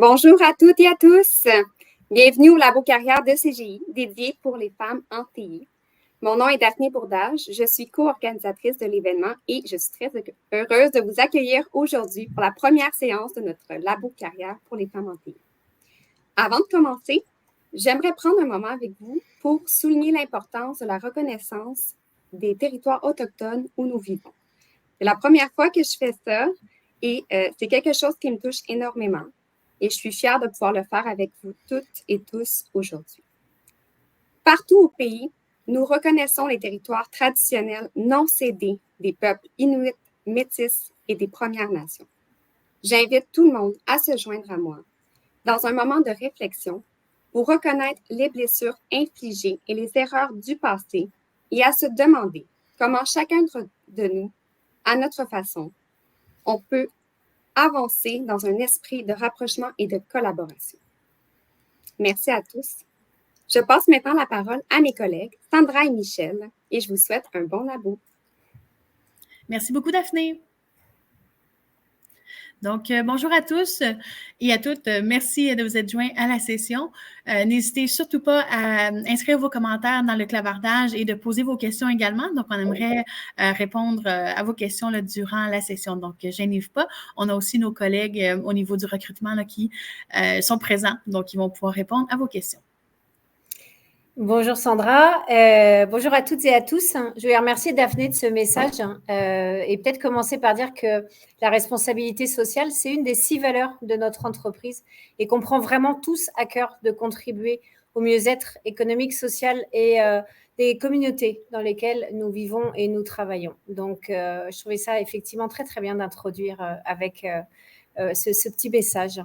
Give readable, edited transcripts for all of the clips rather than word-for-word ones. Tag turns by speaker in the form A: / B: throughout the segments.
A: Bonjour à toutes et à tous. Bienvenue au Labo Carrière de CGI, dédié pour les femmes en TI. Mon nom est Daphné Bourdage, je suis co-organisatrice de l'événement et je suis très heureuse de vous accueillir aujourd'hui pour la première séance de notre Labo Carrière pour les femmes en TI. Avant de commencer, j'aimerais prendre un moment avec vous pour souligner l'importance de la reconnaissance des territoires autochtones où nous vivons. C'est la première fois que je fais ça et c'est quelque chose qui me touche énormément. Et je suis fière de pouvoir le faire avec vous toutes et tous aujourd'hui. Partout au pays, nous reconnaissons les territoires traditionnels non cédés des peuples inuits, métis et des Premières Nations. J'invite tout le monde à se joindre à moi dans un moment de réflexion pour reconnaître les blessures infligées et les erreurs du passé et à se demander comment chacun de nous, à notre façon, on peut avancer dans un esprit de rapprochement et de collaboration. Merci à tous. Je passe maintenant la parole à mes collègues Sandra et Michel et je vous souhaite un bon labo.
B: Merci beaucoup, Daphné. Donc, bonjour à tous et à toutes. Merci de vous être joints à la session. N'hésitez surtout pas à inscrire vos commentaires dans le clavardage et de poser vos questions également. Donc, on aimerait répondre à vos questions là, durant la session. Donc, gênez-vous pas. On a aussi nos collègues au niveau du recrutement là, qui sont présents. Donc, ils vont pouvoir répondre à vos questions.
C: Bonjour Sandra, bonjour à toutes et à tous. Je vais remercier Daphné de ce message et peut-être commencer par dire que la responsabilité sociale, c'est une des 6 valeurs de notre entreprise et qu'on prend vraiment tous à cœur de contribuer au mieux-être économique, social et des communautés dans lesquelles nous vivons et nous travaillons. Donc, je trouvais ça effectivement très, très bien d'introduire avec ce petit message.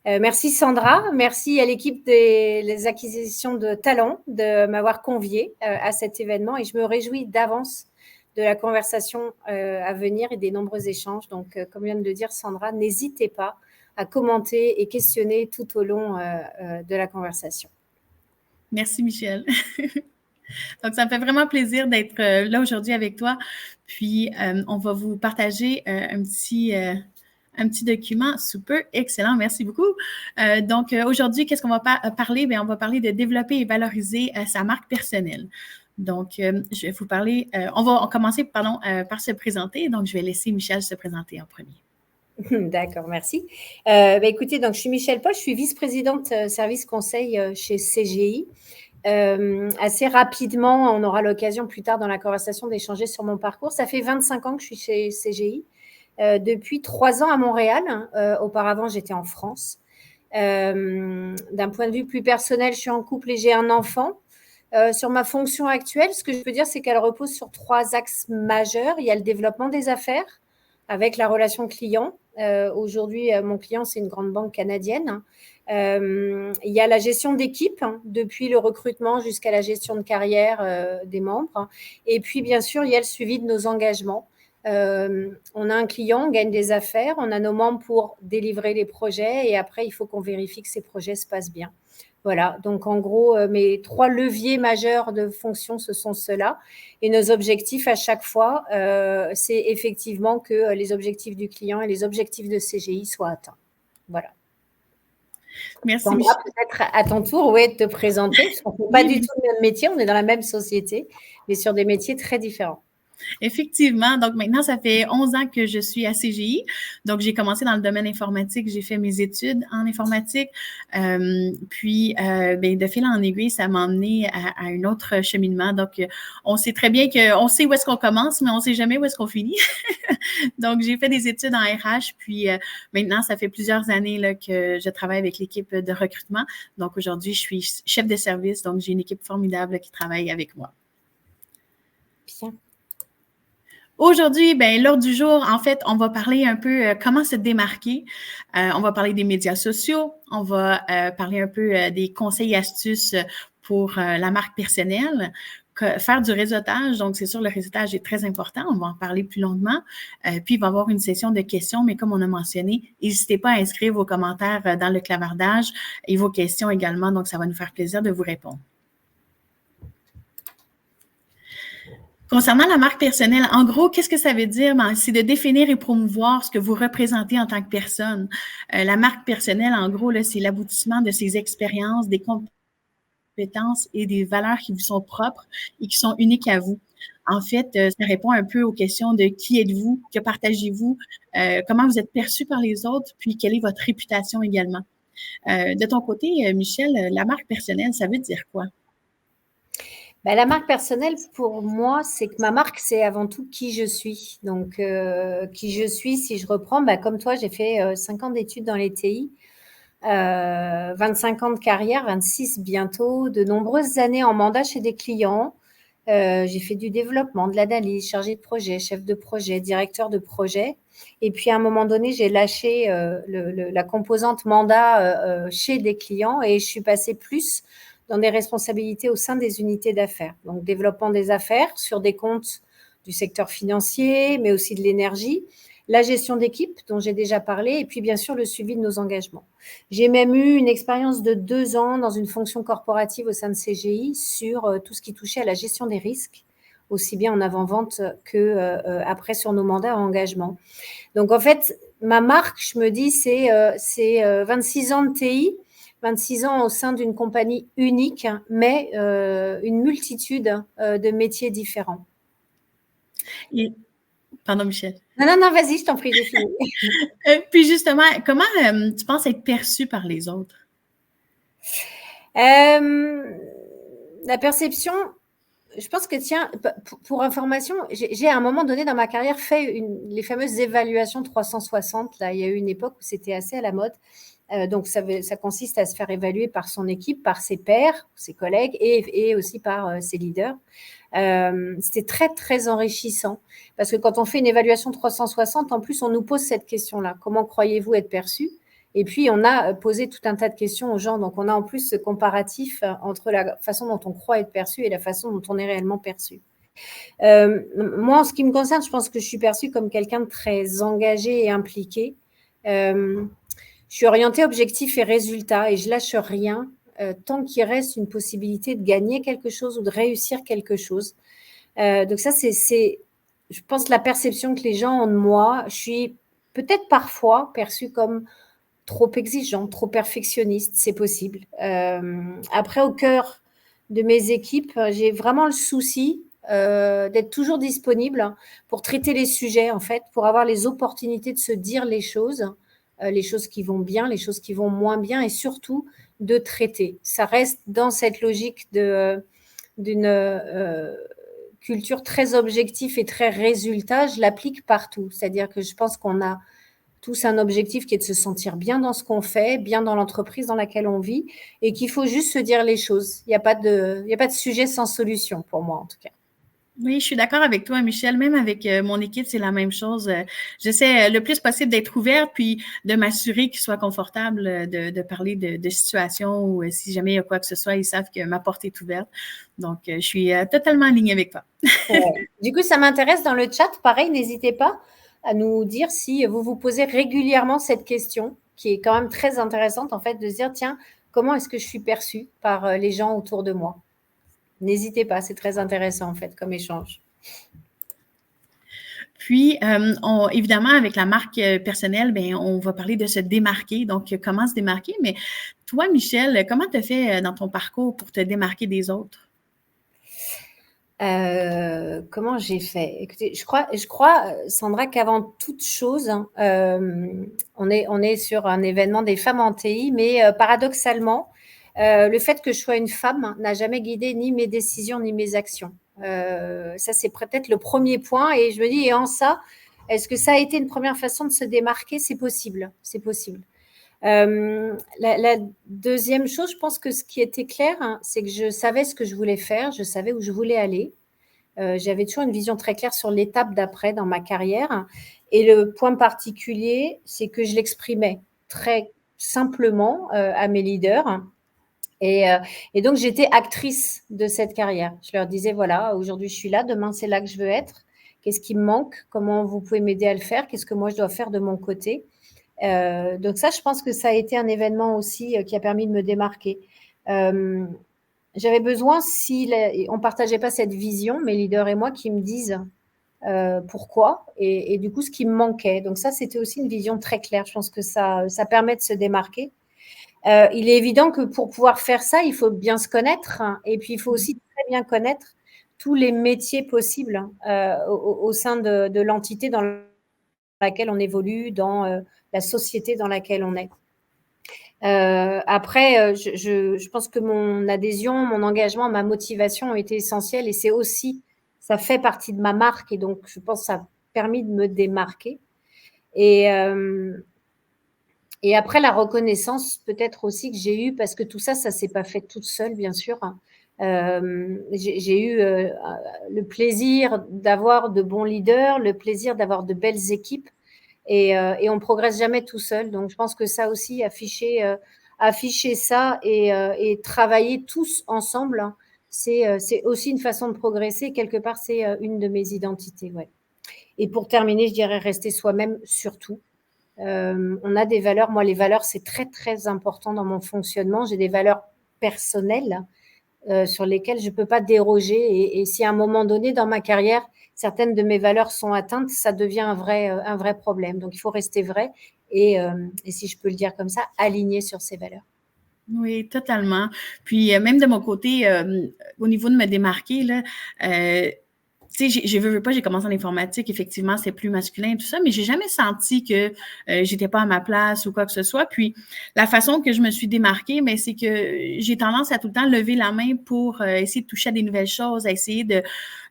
C: Merci Sandra, merci à l'équipe des acquisitions de talents de m'avoir conviée à cet événement et je me réjouis d'avance de la conversation à venir et des nombreux échanges. Donc, comme vient de le dire Sandra, n'hésitez pas à commenter et questionner tout au long de la conversation.
B: Merci Michel. Donc, ça me fait vraiment plaisir d'être là aujourd'hui avec toi. Puis, on va vous partager un petit document super excellent. Merci beaucoup. Donc, aujourd'hui, qu'est-ce qu'on va parler? Bien, on va parler de développer et valoriser sa marque personnelle. Donc, je vais vous parler, on va commencer par se présenter. Donc, je vais laisser Michel se présenter en premier.
C: D'accord, merci. Écoutez, donc, je suis Michel Paul, je suis vice-présidente service conseil chez CGI. Assez rapidement, on aura l'occasion plus tard dans la conversation d'échanger sur mon parcours. Ça fait 25 ans que je suis chez CGI. Depuis 3 ans à Montréal. Auparavant, j'étais en France. D'un point de vue plus personnel, je suis en couple et j'ai un enfant. Sur ma fonction actuelle, ce que je peux dire, c'est qu'elle repose sur 3 axes majeurs. Il y a le développement des affaires avec la relation client. Aujourd'hui, mon client, c'est une grande banque canadienne. Il y a la gestion d'équipe, depuis le recrutement jusqu'à la gestion de carrière des membres. Et puis, bien sûr, il y a le suivi de nos engagements. On a un client, on gagne des affaires, on a nos membres pour délivrer les projets et après, il faut qu'on vérifie que ces projets se passent bien. Voilà, donc en gros, mes 3 leviers majeurs de fonction, ce sont ceux-là. Et nos objectifs à chaque fois, c'est effectivement que les objectifs du client et les objectifs de CGI soient atteints. Voilà.
B: Merci.
C: Sandra, peut-être à ton tour, de te présenter, parce qu'on ne fait pas du tout le même métier, on est dans la même société, mais sur des métiers très différents.
B: Effectivement. Donc, maintenant, ça fait 11 ans que je suis à CGI. Donc, j'ai commencé dans le domaine informatique. J'ai fait mes études en informatique. Puis, de fil en aiguille, ça m'a emmené à un autre cheminement. Donc, on sait très bien qu'on sait où est-ce qu'on commence, mais on ne sait jamais où est-ce qu'on finit. Donc, j'ai fait des études en RH. Puis, maintenant, ça fait plusieurs années là, que je travaille avec l'équipe de recrutement. Donc, aujourd'hui, je suis chef de service. Donc, j'ai une équipe formidable là, qui travaille avec moi.
C: Bien.
B: Aujourd'hui, l'ordre du jour, en fait, on va parler un peu comment se démarquer. On va parler des médias sociaux. On va parler un peu des conseils et astuces pour la marque personnelle. Faire du réseautage. Donc, c'est sûr, le réseautage est très important. On va en parler plus longuement. Puis, il va y avoir une session de questions, mais comme on a mentionné, n'hésitez pas à inscrire vos commentaires dans le clavardage et vos questions également. Donc, ça va nous faire plaisir de vous répondre. Concernant la marque personnelle, en gros, qu'est-ce que ça veut dire? Ben, c'est de définir et promouvoir ce que vous représentez en tant que personne. La marque personnelle, en gros, là, c'est l'aboutissement de ces expériences, des compétences et des valeurs qui vous sont propres et qui sont uniques à vous. En fait, ça répond un peu aux questions de qui êtes-vous, que partagez-vous, comment vous êtes perçu par les autres, puis quelle est votre réputation également. De ton côté, Michel, la marque personnelle, ça veut dire quoi?
C: Ben, la marque personnelle, pour moi, c'est que ma marque, c'est avant tout qui je suis. Donc, qui je suis, si je reprends, ben, comme toi, j'ai fait 5 ans d'études dans les TI, 25 ans de carrière, 26 bientôt, de nombreuses années en mandat chez des clients. J'ai fait du développement, de l'analyse, chargé de projet, chef de projet, directeur de projet. Et puis, à un moment donné, j'ai lâché la composante mandat chez des clients et je suis passée plus dans des responsabilités au sein des unités d'affaires. Donc, développement des affaires sur des comptes du secteur financier, mais aussi de l'énergie, la gestion d'équipe dont j'ai déjà parlé, et puis bien sûr le suivi de nos engagements. J'ai même eu une expérience de 2 ans dans une fonction corporative au sein de CGI sur tout ce qui touchait à la gestion des risques, aussi bien en avant-vente que après sur nos mandats à engagement. Donc en fait, ma marque, je me dis, c'est 26 ans de TI, 26 ans au sein d'une compagnie unique, mais une multitude de métiers différents.
B: Et, pardon, Michel.
C: Non, vas-y, je t'en prie, j'ai fini.
B: Puis justement, comment tu penses être perçu par les autres?
C: La perception, je pense que, tiens, pour information, j'ai à un moment donné dans ma carrière fait les fameuses évaluations 360. Là, il y a eu une époque où c'était assez à la mode. Donc, ça consiste à se faire évaluer par son équipe, par ses pairs, ses collègues et aussi par ses leaders. C'était très, très enrichissant parce que quand on fait une évaluation 360, en plus, on nous pose cette question-là. Comment croyez-vous être perçu? Et puis, on a posé tout un tas de questions aux gens. Donc, on a en plus ce comparatif entre la façon dont on croit être perçu et la façon dont on est réellement perçu. Moi, en ce qui me concerne, je pense que je suis perçue comme quelqu'un de très engagé et impliqué. Je suis orientée objectif et résultat et je lâche rien tant qu'il reste une possibilité de gagner quelque chose ou de réussir quelque chose. Donc ça, c'est, je pense, la perception que les gens ont de moi. Je suis peut-être parfois perçue comme trop exigeante, trop perfectionniste, c'est possible. Après, au cœur de mes équipes, j'ai vraiment le souci d'être toujours disponible pour traiter les sujets, en fait, pour avoir les opportunités de se dire les choses qui vont bien, les choses qui vont moins bien, et surtout de traiter. Ça reste dans cette logique d'une culture très objective et très résultat. Je l'applique partout. C'est-à-dire que je pense qu'on a tous un objectif qui est de se sentir bien dans ce qu'on fait, bien dans l'entreprise dans laquelle on vit, et qu'il faut juste se dire les choses. Il n'y a pas de sujet sans solution, pour moi en tout cas.
B: Oui, je suis d'accord avec toi, Michel. Même avec mon équipe, c'est la même chose. J'essaie le plus possible d'être ouverte, puis de m'assurer qu'ils soient confortables de parler de situations ou si jamais il y a quoi que ce soit, ils savent que ma porte est ouverte. Donc, je suis totalement alignée avec toi.
C: Ouais. Du coup, ça m'intéresse dans le chat. Pareil, n'hésitez pas à nous dire si vous vous posez régulièrement cette question, qui est quand même très intéressante, en fait, de se dire, tiens, comment est-ce que je suis perçue par les gens autour de moi? N'hésitez pas, c'est très intéressant, en fait, comme échange.
B: Puis, évidemment, avec la marque personnelle, ben, on va parler de se démarquer. Donc, comment se démarquer? Mais toi, Michel, comment tu as fait dans ton parcours pour te démarquer des autres?
C: Comment j'ai fait? Écoutez, je crois, Sandra, qu'avant toute chose, on est sur un événement des femmes en TI, mais paradoxalement, le fait que je sois une femme n'a jamais guidé ni mes décisions ni mes actions. Ça, c'est peut-être le premier point. Et je me dis, et en ça, est-ce que ça a été une première façon de se démarquer? C'est possible, c'est possible. La deuxième chose, je pense que ce qui était clair, c'est que je savais ce que je voulais faire, je savais où je voulais aller. J'avais toujours une vision très claire sur l'étape d'après dans ma carrière. Et le point particulier, c'est que je l'exprimais très simplement à mes leaders. Et donc, j'étais actrice de cette carrière. Je leur disais, voilà, aujourd'hui, je suis là, demain, c'est là que je veux être. Qu'est-ce qui me manque? Comment vous pouvez m'aider à le faire? Qu'est-ce que moi, je dois faire de mon côté? Donc ça, je pense que ça a été un événement aussi qui a permis de me démarquer. j'avais besoin, si on ne partageait pas cette vision, mes leaders et moi, qui me disent pourquoi et du coup, ce qui me manquait. Donc ça, c'était aussi une vision très claire. Je pense que ça permet de se démarquer. Il est évident que pour pouvoir faire ça, il faut bien se connaître et puis il faut aussi très bien connaître tous les métiers possibles au sein de l'entité dans laquelle on évolue, dans la société dans laquelle on est. Après, je pense que mon adhésion, mon engagement, ma motivation ont été essentiels et c'est aussi, ça fait partie de ma marque et donc je pense que ça a permis de me démarquer. Et après, la reconnaissance peut-être aussi que j'ai eue, parce que tout ça, ça ne s'est pas fait toute seule, bien sûr. J'ai eu le plaisir d'avoir de bons leaders, le plaisir d'avoir de belles équipes et on ne progresse jamais tout seul. Donc, je pense que ça aussi, afficher ça et travailler tous ensemble, c'est aussi une façon de progresser. Quelque part, c'est une de mes identités. Ouais. Et pour terminer, je dirais rester soi-même surtout. On a des valeurs. Moi, les valeurs, c'est très, très important dans mon fonctionnement. J'ai des valeurs personnelles sur lesquelles je ne peux pas déroger. Et si à un moment donné, dans ma carrière, certaines de mes valeurs sont atteintes, ça devient un vrai problème. Donc, il faut rester vrai et si je peux le dire comme ça, aligné sur ces valeurs.
B: Oui, totalement. Puis, même de mon côté, au niveau de me démarquer, là, tu sais, j'ai commencé en informatique, effectivement, c'est plus masculin et tout ça, mais j'ai jamais senti que j'étais pas à ma place ou quoi que ce soit. Puis, la façon que je me suis démarquée, mais c'est que j'ai tendance à tout le temps lever la main pour essayer de toucher à des nouvelles choses, à essayer de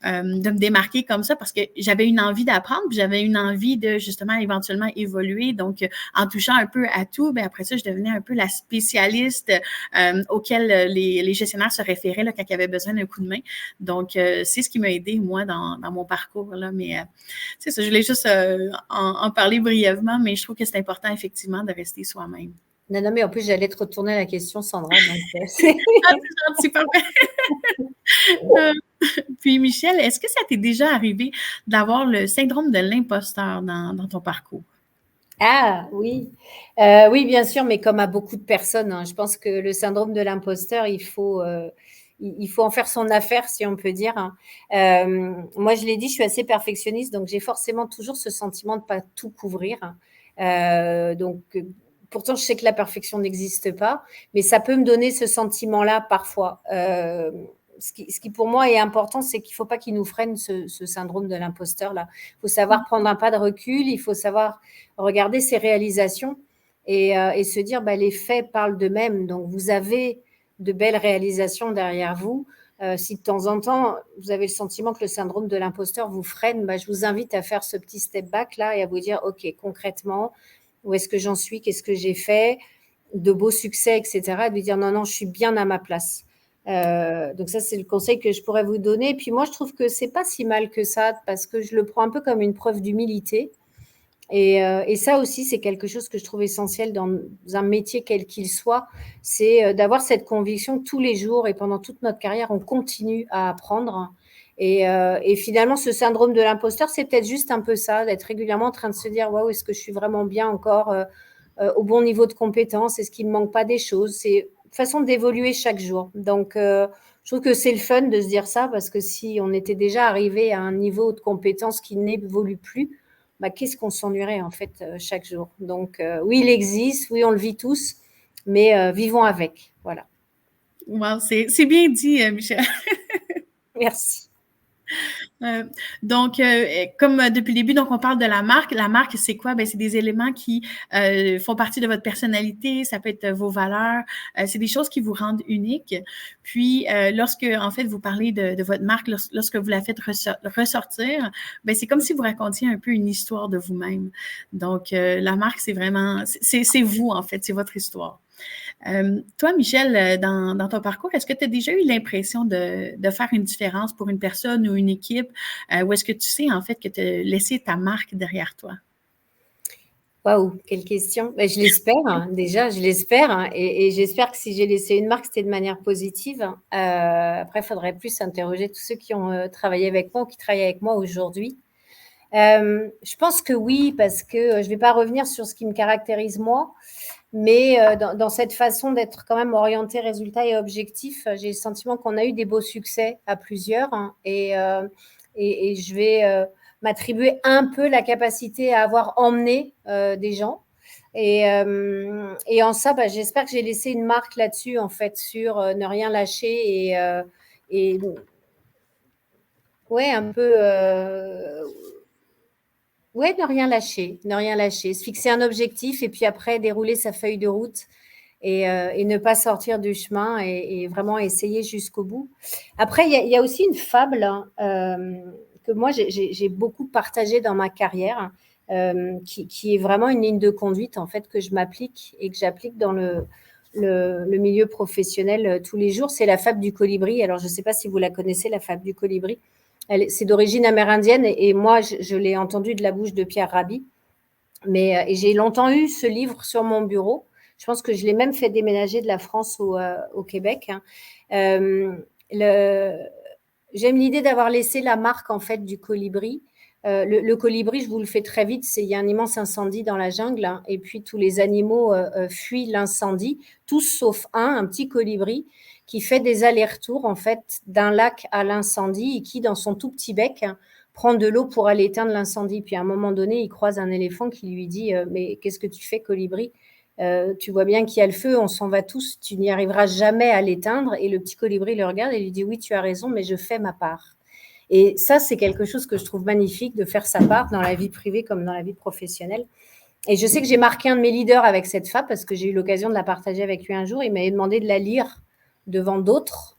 B: me démarquer comme ça parce que j'avais une envie d'apprendre, puis j'avais une envie de justement éventuellement évoluer. Donc, en touchant un peu à tout, ben après ça, je devenais un peu la spécialiste auquel les gestionnaires se référaient là, quand il y avait besoin d'un coup de main. Donc, c'est ce qui m'a aidé, moi, dans mon parcours. Là. Mais c'est ça, je voulais juste en parler brièvement, mais je trouve que c'est important, effectivement, de rester soi-même.
C: Non, mais en plus, j'allais te retourner la question, Sandra. Donc,
B: c'est gentil, parfait. Puis, Michel, est-ce que ça t'est déjà arrivé d'avoir le syndrome de l'imposteur dans ton parcours?
C: Ah oui, oui, bien sûr, mais comme à beaucoup de personnes, hein, je pense que le syndrome de l'imposteur, il faut en faire son affaire, si on peut dire. Moi, je l'ai dit, je suis assez perfectionniste, donc j'ai forcément toujours ce sentiment de ne pas tout couvrir. Donc, pourtant, je sais que la perfection n'existe pas, mais ça peut me donner ce sentiment-là parfois. Ce qui pour moi est important, c'est qu'il ne faut pas qu'il nous freine ce syndrome de l'imposteur-là. Il faut savoir prendre un pas de recul, il faut savoir regarder ses réalisations et se dire les faits parlent d'eux-mêmes. Donc, vous avez de belles réalisations derrière vous. Si de temps en temps, vous avez le sentiment que le syndrome de l'imposteur vous freine, je vous invite à faire ce petit step back là et à vous dire, OK, concrètement, où est-ce que j'en suis, qu'est-ce que j'ai fait, de beaux succès, etc. Et de lui dire, non, je suis bien à ma place. Donc ça, c'est le conseil que je pourrais vous donner. Puis moi, je trouve que c'est pas si mal que ça parce que je le prends un peu comme une preuve d'humilité. Et ça aussi, c'est quelque chose que je trouve essentiel dans un métier quel qu'il soit, c'est d'avoir cette conviction que tous les jours et pendant toute notre carrière, on continue à apprendre. Et finalement, ce syndrome de l'imposteur, c'est peut-être juste un peu ça, d'être régulièrement en train de se dire, waouh, est-ce que je suis vraiment bien encore au bon niveau de compétence? Est-ce qu'il ne me manque pas des choses? C'est une façon d'évoluer chaque jour. Donc, je trouve que c'est le fun de se dire ça parce que si on était déjà arrivé à un niveau de compétence qui n'évolue plus, qu'est-ce qu'on s'ennuierait en fait chaque jour. Donc, oui, il existe, oui, on le vit tous, mais vivons avec. Voilà.
B: Wow, c'est bien dit, Michel.
C: Merci.
B: Donc, comme depuis le début, donc on parle de la marque. La marque, c'est quoi? C'est des éléments qui font partie de votre personnalité. Ça peut être vos valeurs. C'est des choses qui vous rendent unique. Puis, lorsque, en fait, vous parlez de votre marque, lorsque vous la faites ressortir, c'est comme si vous racontiez un peu une histoire de vous-même. Donc, la marque, c'est vraiment, c'est vous, en fait, c'est votre histoire. Toi, Michel, dans ton parcours, est-ce que tu as déjà eu l'impression de faire une différence pour une personne ou une équipe ou est-ce que tu sais en fait que tu as laissé ta marque derrière toi?
C: Waouh, quelle question. Je l'espère, déjà, je l'espère. Et j'espère que si j'ai laissé une marque, c'était de manière positive. Après, il faudrait plus s'interroger tous ceux qui ont travaillé avec moi ou qui travaillent avec moi aujourd'hui. Je pense que oui, parce que je ne vais pas revenir sur ce qui me caractérise moi. Mais dans cette façon d'être quand même orienté résultat et objectif, j'ai le sentiment qu'on a eu des beaux succès à plusieurs, hein, et je vais m'attribuer un peu la capacité à avoir emmené des gens. Et en ça, j'espère que j'ai laissé une marque là-dessus, en fait, sur ne rien lâcher et ouais, un peu ouais, ne rien lâcher, se fixer un objectif et puis après dérouler sa feuille de route et ne pas sortir du chemin et vraiment essayer jusqu'au bout. Après, il y a aussi une fable, hein, que moi j'ai beaucoup partagée dans ma carrière, qui est vraiment une ligne de conduite en fait que je m'applique et que j'applique dans le milieu professionnel tous les jours. C'est la fable du colibri. Alors, je ne sais pas si vous la connaissez, la fable du colibri. C'est d'origine amérindienne et moi, je l'ai entendue de la bouche de Pierre Rabhi. Et j'ai longtemps eu ce livre sur mon bureau. Je pense que je l'ai même fait déménager de la France au Québec. J'aime l'idée d'avoir laissé la marque en fait du colibri. Le colibri, je vous le fais très vite, il y a un immense incendie dans la jungle, hein, et puis tous les animaux fuient l'incendie, tous sauf un petit colibri qui fait des allers-retours en fait d'un lac à l'incendie et qui, dans son tout petit bec, prend de l'eau pour aller éteindre l'incendie. Puis à un moment donné, il croise un éléphant qui lui dit mais qu'est-ce que tu fais, colibri? Tu vois bien qu'il y a le feu, on s'en va tous, tu n'y arriveras jamais à l'éteindre. Et le petit colibri le regarde et lui dit oui, tu as raison, mais je fais ma part. Et ça, c'est quelque chose que je trouve magnifique, de faire sa part dans la vie privée comme dans la vie professionnelle. Et je sais que j'ai marqué un de mes leaders avec cette fable parce que j'ai eu l'occasion de la partager avec lui un jour. Il m'avait demandé de la lire devant d'autres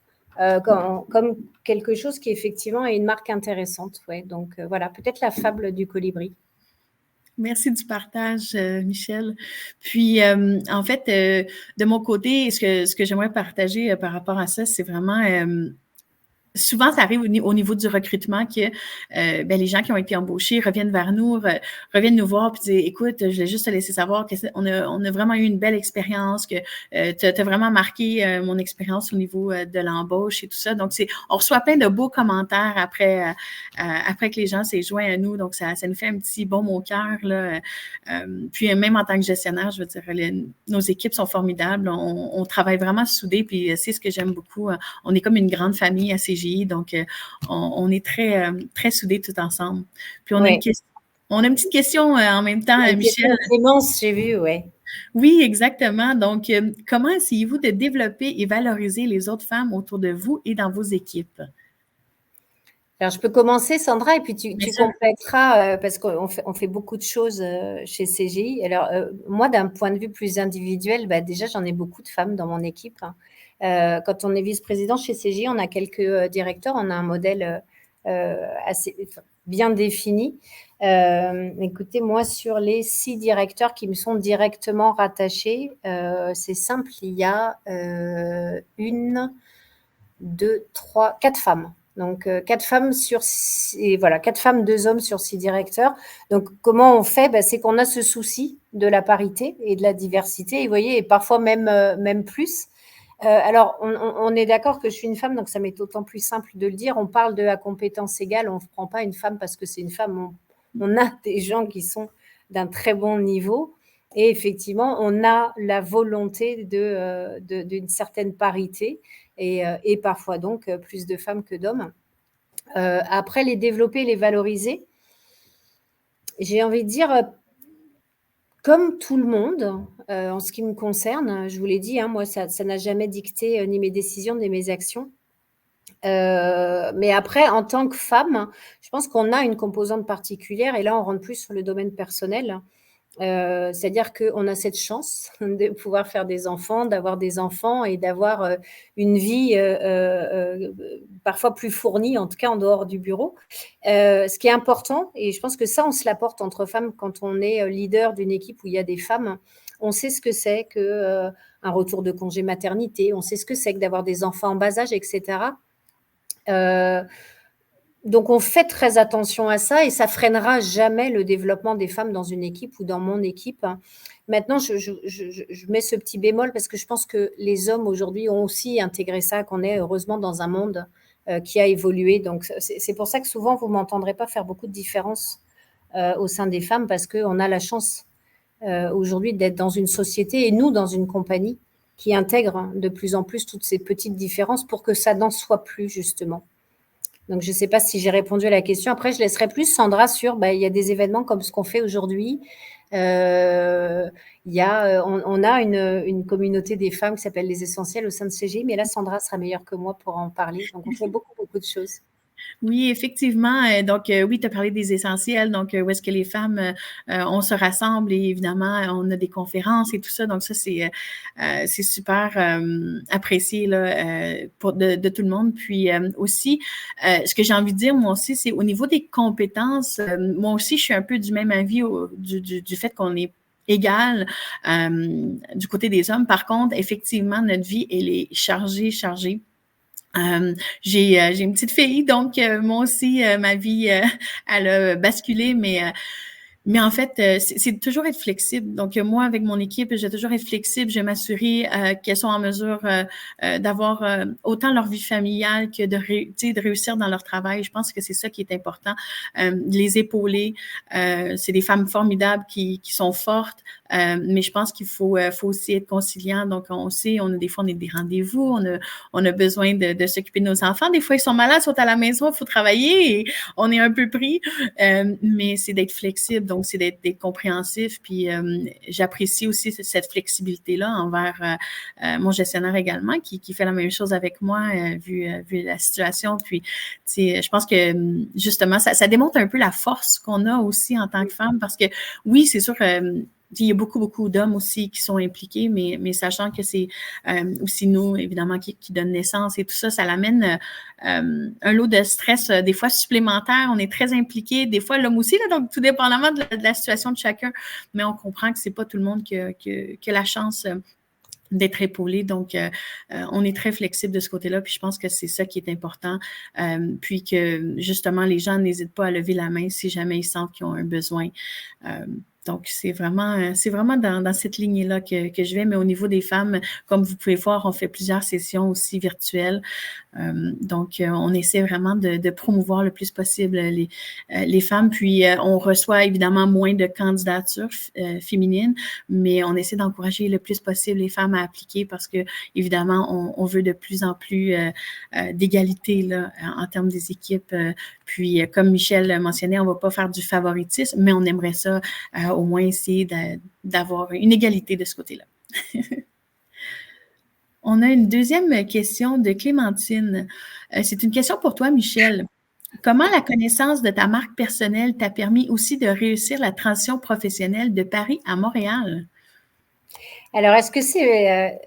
C: comme quelque chose qui effectivement est une marque intéressante. Ouais. Donc voilà, peut-être la fable du colibri.
B: Merci du partage, Michel. Puis, en fait, de mon côté, ce que j'aimerais partager par rapport à ça, c'est vraiment souvent, ça arrive au niveau du recrutement que les gens qui ont été embauchés reviennent vers nous, reviennent nous voir puis disent écoute, je voulais juste te laisser savoir qu'on a vraiment eu une belle expérience, que tu as vraiment marqué mon expérience au niveau de l'embauche et tout ça. Donc, on reçoit plein de beaux commentaires après que les gens s'aient joints à nous. Donc, ça nous fait un petit baume au cœur, là. Puis, même en tant que gestionnaire, je veux dire, nos équipes sont formidables. On travaille vraiment soudés, puis c'est ce que j'aime beaucoup. On est comme une grande famille à CGI. Donc, on est très, très soudés tout ensemble. Puis, on a une petite question en même temps, Michel.
C: Immense, j'ai vu, oui.
B: Oui, exactement. Donc, comment essayez-vous de développer et valoriser les autres femmes autour de vous et dans vos équipes?
C: Alors, je peux commencer, Sandra, et puis tu compléteras parce qu'on fait beaucoup de choses chez CGI. Alors, moi, d'un point de vue plus individuel, déjà, j'en ai beaucoup de femmes dans mon équipe. Hein. Quand on est vice-président chez CGI, on a quelques directeurs, on a un modèle assez bien défini. Écoutez, moi, sur les 6 directeurs qui me sont directement rattachés, c'est simple, il y a 1, 2, 3, 4 femmes. Donc, 4 femmes sur 6, voilà, 4 femmes, 2 hommes sur 6 directeurs. Donc, comment on fait? C'est qu'on a ce souci de la parité et de la diversité, et vous voyez, et parfois même plus. Alors, on est d'accord que je suis une femme, donc ça m'est d'autant plus simple de le dire. On parle de la compétence égale, on ne prend pas une femme parce que c'est une femme. On a des gens qui sont d'un très bon niveau. Et effectivement, on a la volonté d'une certaine parité et parfois donc plus de femmes que d'hommes. Après, les développer, les valoriser, j'ai envie de dire, comme tout le monde, en ce qui me concerne, je vous l'ai dit, hein, moi, ça n'a jamais dicté ni mes décisions ni mes actions. Mais après, en tant que femme, je pense qu'on a une composante particulière et là, on rentre plus sur le domaine personnel. C'est-à-dire qu'on a cette chance de pouvoir faire des enfants, d'avoir des enfants et d'avoir une vie parfois plus fournie, en tout cas en dehors du bureau. Ce qui est important, et je pense que ça, on se l'apporte entre femmes quand on est leader d'une équipe où il y a des femmes. On sait ce que c'est qu'un retour de congé maternité, on sait ce que c'est que d'avoir des enfants en bas âge, etc. Donc, on fait très attention à ça et ça freinera jamais le développement des femmes dans une équipe ou dans mon équipe. Maintenant, je mets ce petit bémol parce que je pense que les hommes aujourd'hui ont aussi intégré ça, qu'on est heureusement dans un monde qui a évolué. Donc, c'est pour ça que souvent, vous ne m'entendrez pas faire beaucoup de différence au sein des femmes parce qu'on a la chance aujourd'hui d'être dans une société et nous dans une compagnie qui intègre de plus en plus toutes ces petites différences pour que ça n'en soit plus justement. Donc, je ne sais pas si j'ai répondu à la question. Après, je laisserai plus Sandra sur, il y a des événements comme ce qu'on fait aujourd'hui. On a une communauté des femmes qui s'appelle Les Essentiels au sein de CGI, mais là, Sandra sera meilleure que moi pour en parler. Donc, on fait beaucoup, beaucoup de choses.
B: Oui, effectivement. Donc, oui, tu as parlé des essentiels. Donc, où est-ce que les femmes, on se rassemble et évidemment, on a des conférences et tout ça. Donc, ça, c'est super apprécié là, de tout le monde. Puis aussi, ce que j'ai envie de dire, moi aussi, c'est au niveau des compétences, moi aussi, je suis un peu du même avis du fait qu'on est égal du côté des hommes. Par contre, effectivement, notre vie, elle est chargée. J'ai une petite fille, donc moi aussi, ma vie, elle a basculé, mais en fait, c'est toujours être flexible. Donc, moi, avec mon équipe, je vais toujours être flexible. Je vais m'assurer qu'elles sont en mesure d'avoir autant leur vie familiale que de réussir dans leur travail. Je pense que c'est ça qui est important. Les épauler. C'est des femmes formidables qui sont fortes, mais je pense qu'il faut aussi être conciliant. Donc, on sait, des fois, on a des rendez-vous, on a besoin de s'occuper de nos enfants. Des fois, ils sont malades, ils sont à la maison, il faut travailler et on est un peu pris. Mais c'est d'être flexible. Donc, c'est d'être compréhensif. Puis, j'apprécie aussi cette flexibilité-là envers mon gestionnaire également, qui fait la même chose avec moi, vu la situation. Puis, je pense que, justement, ça démontre un peu la force qu'on a aussi en tant que femme, parce que, oui, c'est sûr, il y a beaucoup, beaucoup d'hommes aussi qui sont impliqués, mais sachant que c'est aussi nous, évidemment, qui donnent naissance et tout ça, ça l'amène un lot de stress, des fois supplémentaire. On est très impliqués, des fois l'homme aussi, là, donc tout dépendamment de la situation de chacun, mais on comprend que c'est pas tout le monde qui a la chance d'être épaulé. Donc, on est très flexible de ce côté-là, puis je pense que c'est ça qui est important. Puis que, justement, les gens n'hésitent pas à lever la main si jamais ils sentent qu'ils ont un besoin. Donc, c'est vraiment dans cette lignée-là que je vais. Mais au niveau des femmes, comme vous pouvez voir, on fait plusieurs sessions aussi virtuelles. Donc, on essaie vraiment de promouvoir le plus possible les femmes. Puis, on reçoit évidemment moins de candidatures féminines, mais on essaie d'encourager le plus possible les femmes à appliquer parce que, évidemment, on veut de plus en plus d'égalité là, en termes des équipes. Puis, comme Michel mentionnait, on ne va pas faire du favoritisme, mais on aimerait ça au moins essayer d'avoir une égalité de ce côté-là. On a une deuxième question de Clémentine. C'est une question pour toi, Michel. Comment la connaissance de ta marque personnelle t'a permis aussi de réussir la transition professionnelle de Paris à Montréal?
C: Alors, est-ce que c'est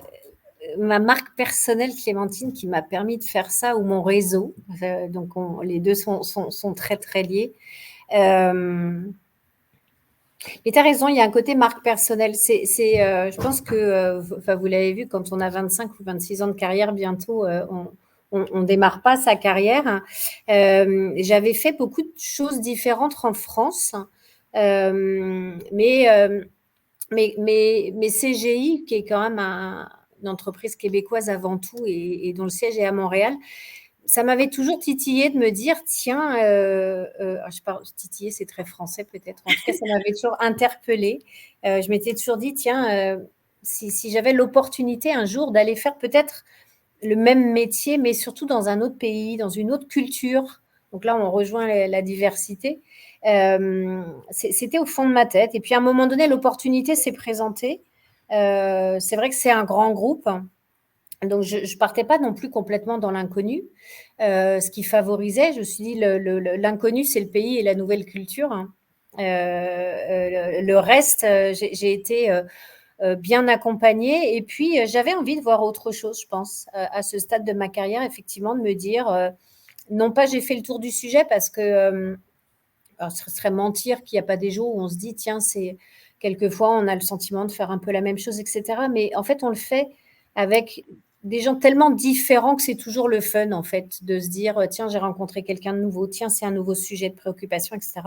C: ma marque personnelle, Clémentine, qui m'a permis de faire ça ou mon réseau? Donc, les deux sont très, très liés. Mais tu as raison, il y a un côté marque personnelle. Je pense que, vous l'avez vu, quand on a 25 ou 26 ans de carrière, bientôt, on ne démarre pas sa carrière. J'avais fait beaucoup de choses différentes en France, mais CGI, qui est quand même une entreprise québécoise avant tout et dont le siège est à Montréal, ça m'avait toujours titillé de me dire, tiens, titillé, c'est très français peut-être. En tout cas, ça m'avait toujours interpellée. Je m'étais toujours dit, tiens, si j'avais l'opportunité un jour d'aller faire peut-être le même métier, mais surtout dans un autre pays, dans une autre culture. Donc là, on rejoint la diversité. C'était au fond de ma tête. Et puis, à un moment donné, l'opportunité s'est présentée. C'est vrai que c'est un grand groupe. Donc, je ne partais pas non plus complètement dans l'inconnu. Ce qui favorisait, je me suis dit, l'inconnu, c'est le pays et la nouvelle culture. Hein. Le reste, j'ai été bien accompagnée. Et puis, j'avais envie de voir autre chose, je pense, à ce stade de ma carrière, effectivement, de me dire, non pas j'ai fait le tour du sujet parce que alors, ce serait mentir qu'il n'y a pas des jours où on se dit, tiens, quelquefois, on a le sentiment de faire un peu la même chose, etc. Mais en fait, on le fait avec des gens tellement différents que c'est toujours le fun, en fait, de se dire, tiens, j'ai rencontré quelqu'un de nouveau, tiens, c'est un nouveau sujet de préoccupation, etc.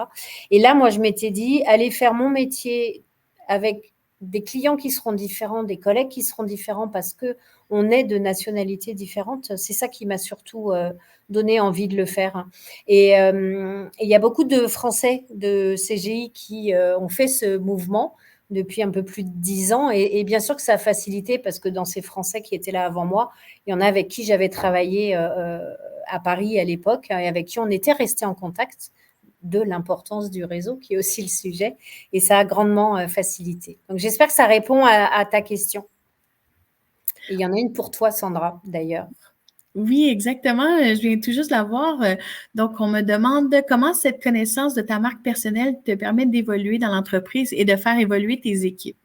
C: Et là, moi, je m'étais dit, aller faire mon métier avec des clients qui seront différents, des collègues qui seront différents parce qu'on est de nationalités différentes. C'est ça qui m'a surtout donné envie de le faire. Et il y a beaucoup de Français de CGI qui ont fait ce mouvement depuis un peu plus de 10 ans. Et bien sûr que ça a facilité parce que dans ces Français qui étaient là avant moi, il y en a avec qui j'avais travaillé à Paris à l'époque et avec qui on était resté en contact, de l'importance du réseau qui est aussi le sujet. Et ça a grandement facilité. Donc, j'espère que ça répond à ta question. Et il y en a une pour toi, Sandra, d'ailleurs.
B: Oui, exactement. Je viens tout juste de la voir. Donc, on me demande comment cette connaissance de ta marque personnelle te permet d'évoluer dans l'entreprise et de faire évoluer tes équipes.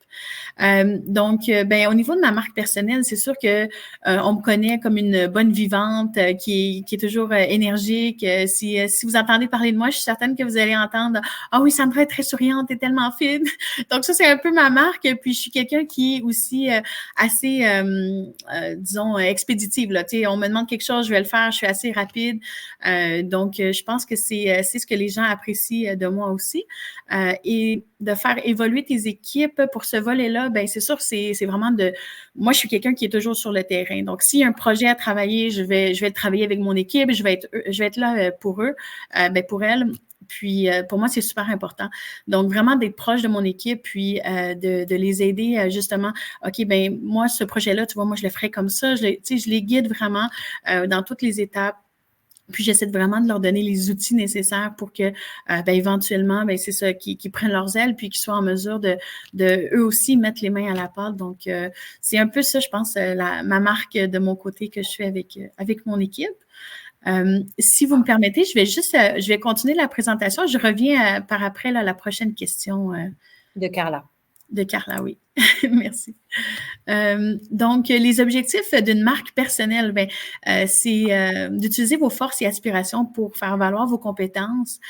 B: Ben, au niveau de ma marque personnelle, c'est sûr que on me connaît comme une bonne vivante qui est toujours énergique. Si vous entendez parler de moi, je suis certaine que vous allez entendre ah oui, Sandra est très souriante, est tellement fine. Donc ça, c'est un peu ma marque. Puis je suis quelqu'un qui est aussi assez, disons, expéditive. Là. Tu sais, on me demande quelque chose, je vais le faire. Je suis assez rapide. Donc, je pense que c'est ce que les gens apprécient de moi aussi. Et de faire évoluer tes équipes pour ce volet-là, ben c'est sûr, c'est vraiment de... Moi, je suis quelqu'un qui est toujours sur le terrain. Donc, s'il y a un projet à travailler, je vais travailler avec mon équipe, je vais être là pour eux, ben pour elles. Puis, pour moi, c'est super important. Donc, vraiment d'être proche de mon équipe, puis de les aider justement. OK, ben moi, ce projet-là, tu vois, moi, je le ferai comme ça. Je les guide vraiment dans toutes les étapes. Puis j'essaie vraiment de leur donner les outils nécessaires pour que, ben, éventuellement, ben, c'est ça, qu'ils prennent leurs ailes, puis qu'ils soient en mesure de eux aussi mettre les mains à la pâte. Donc, c'est un peu ça, je pense, ma marque de mon côté que je fais avec mon équipe. Si vous me permettez, je vais continuer la présentation. Je reviens par après là, à la prochaine question.
C: De Carla.
B: De Carla, oui. Merci. Donc, les objectifs d'une marque personnelle, ben, c'est d'utiliser vos forces et aspirations pour faire valoir vos compétences,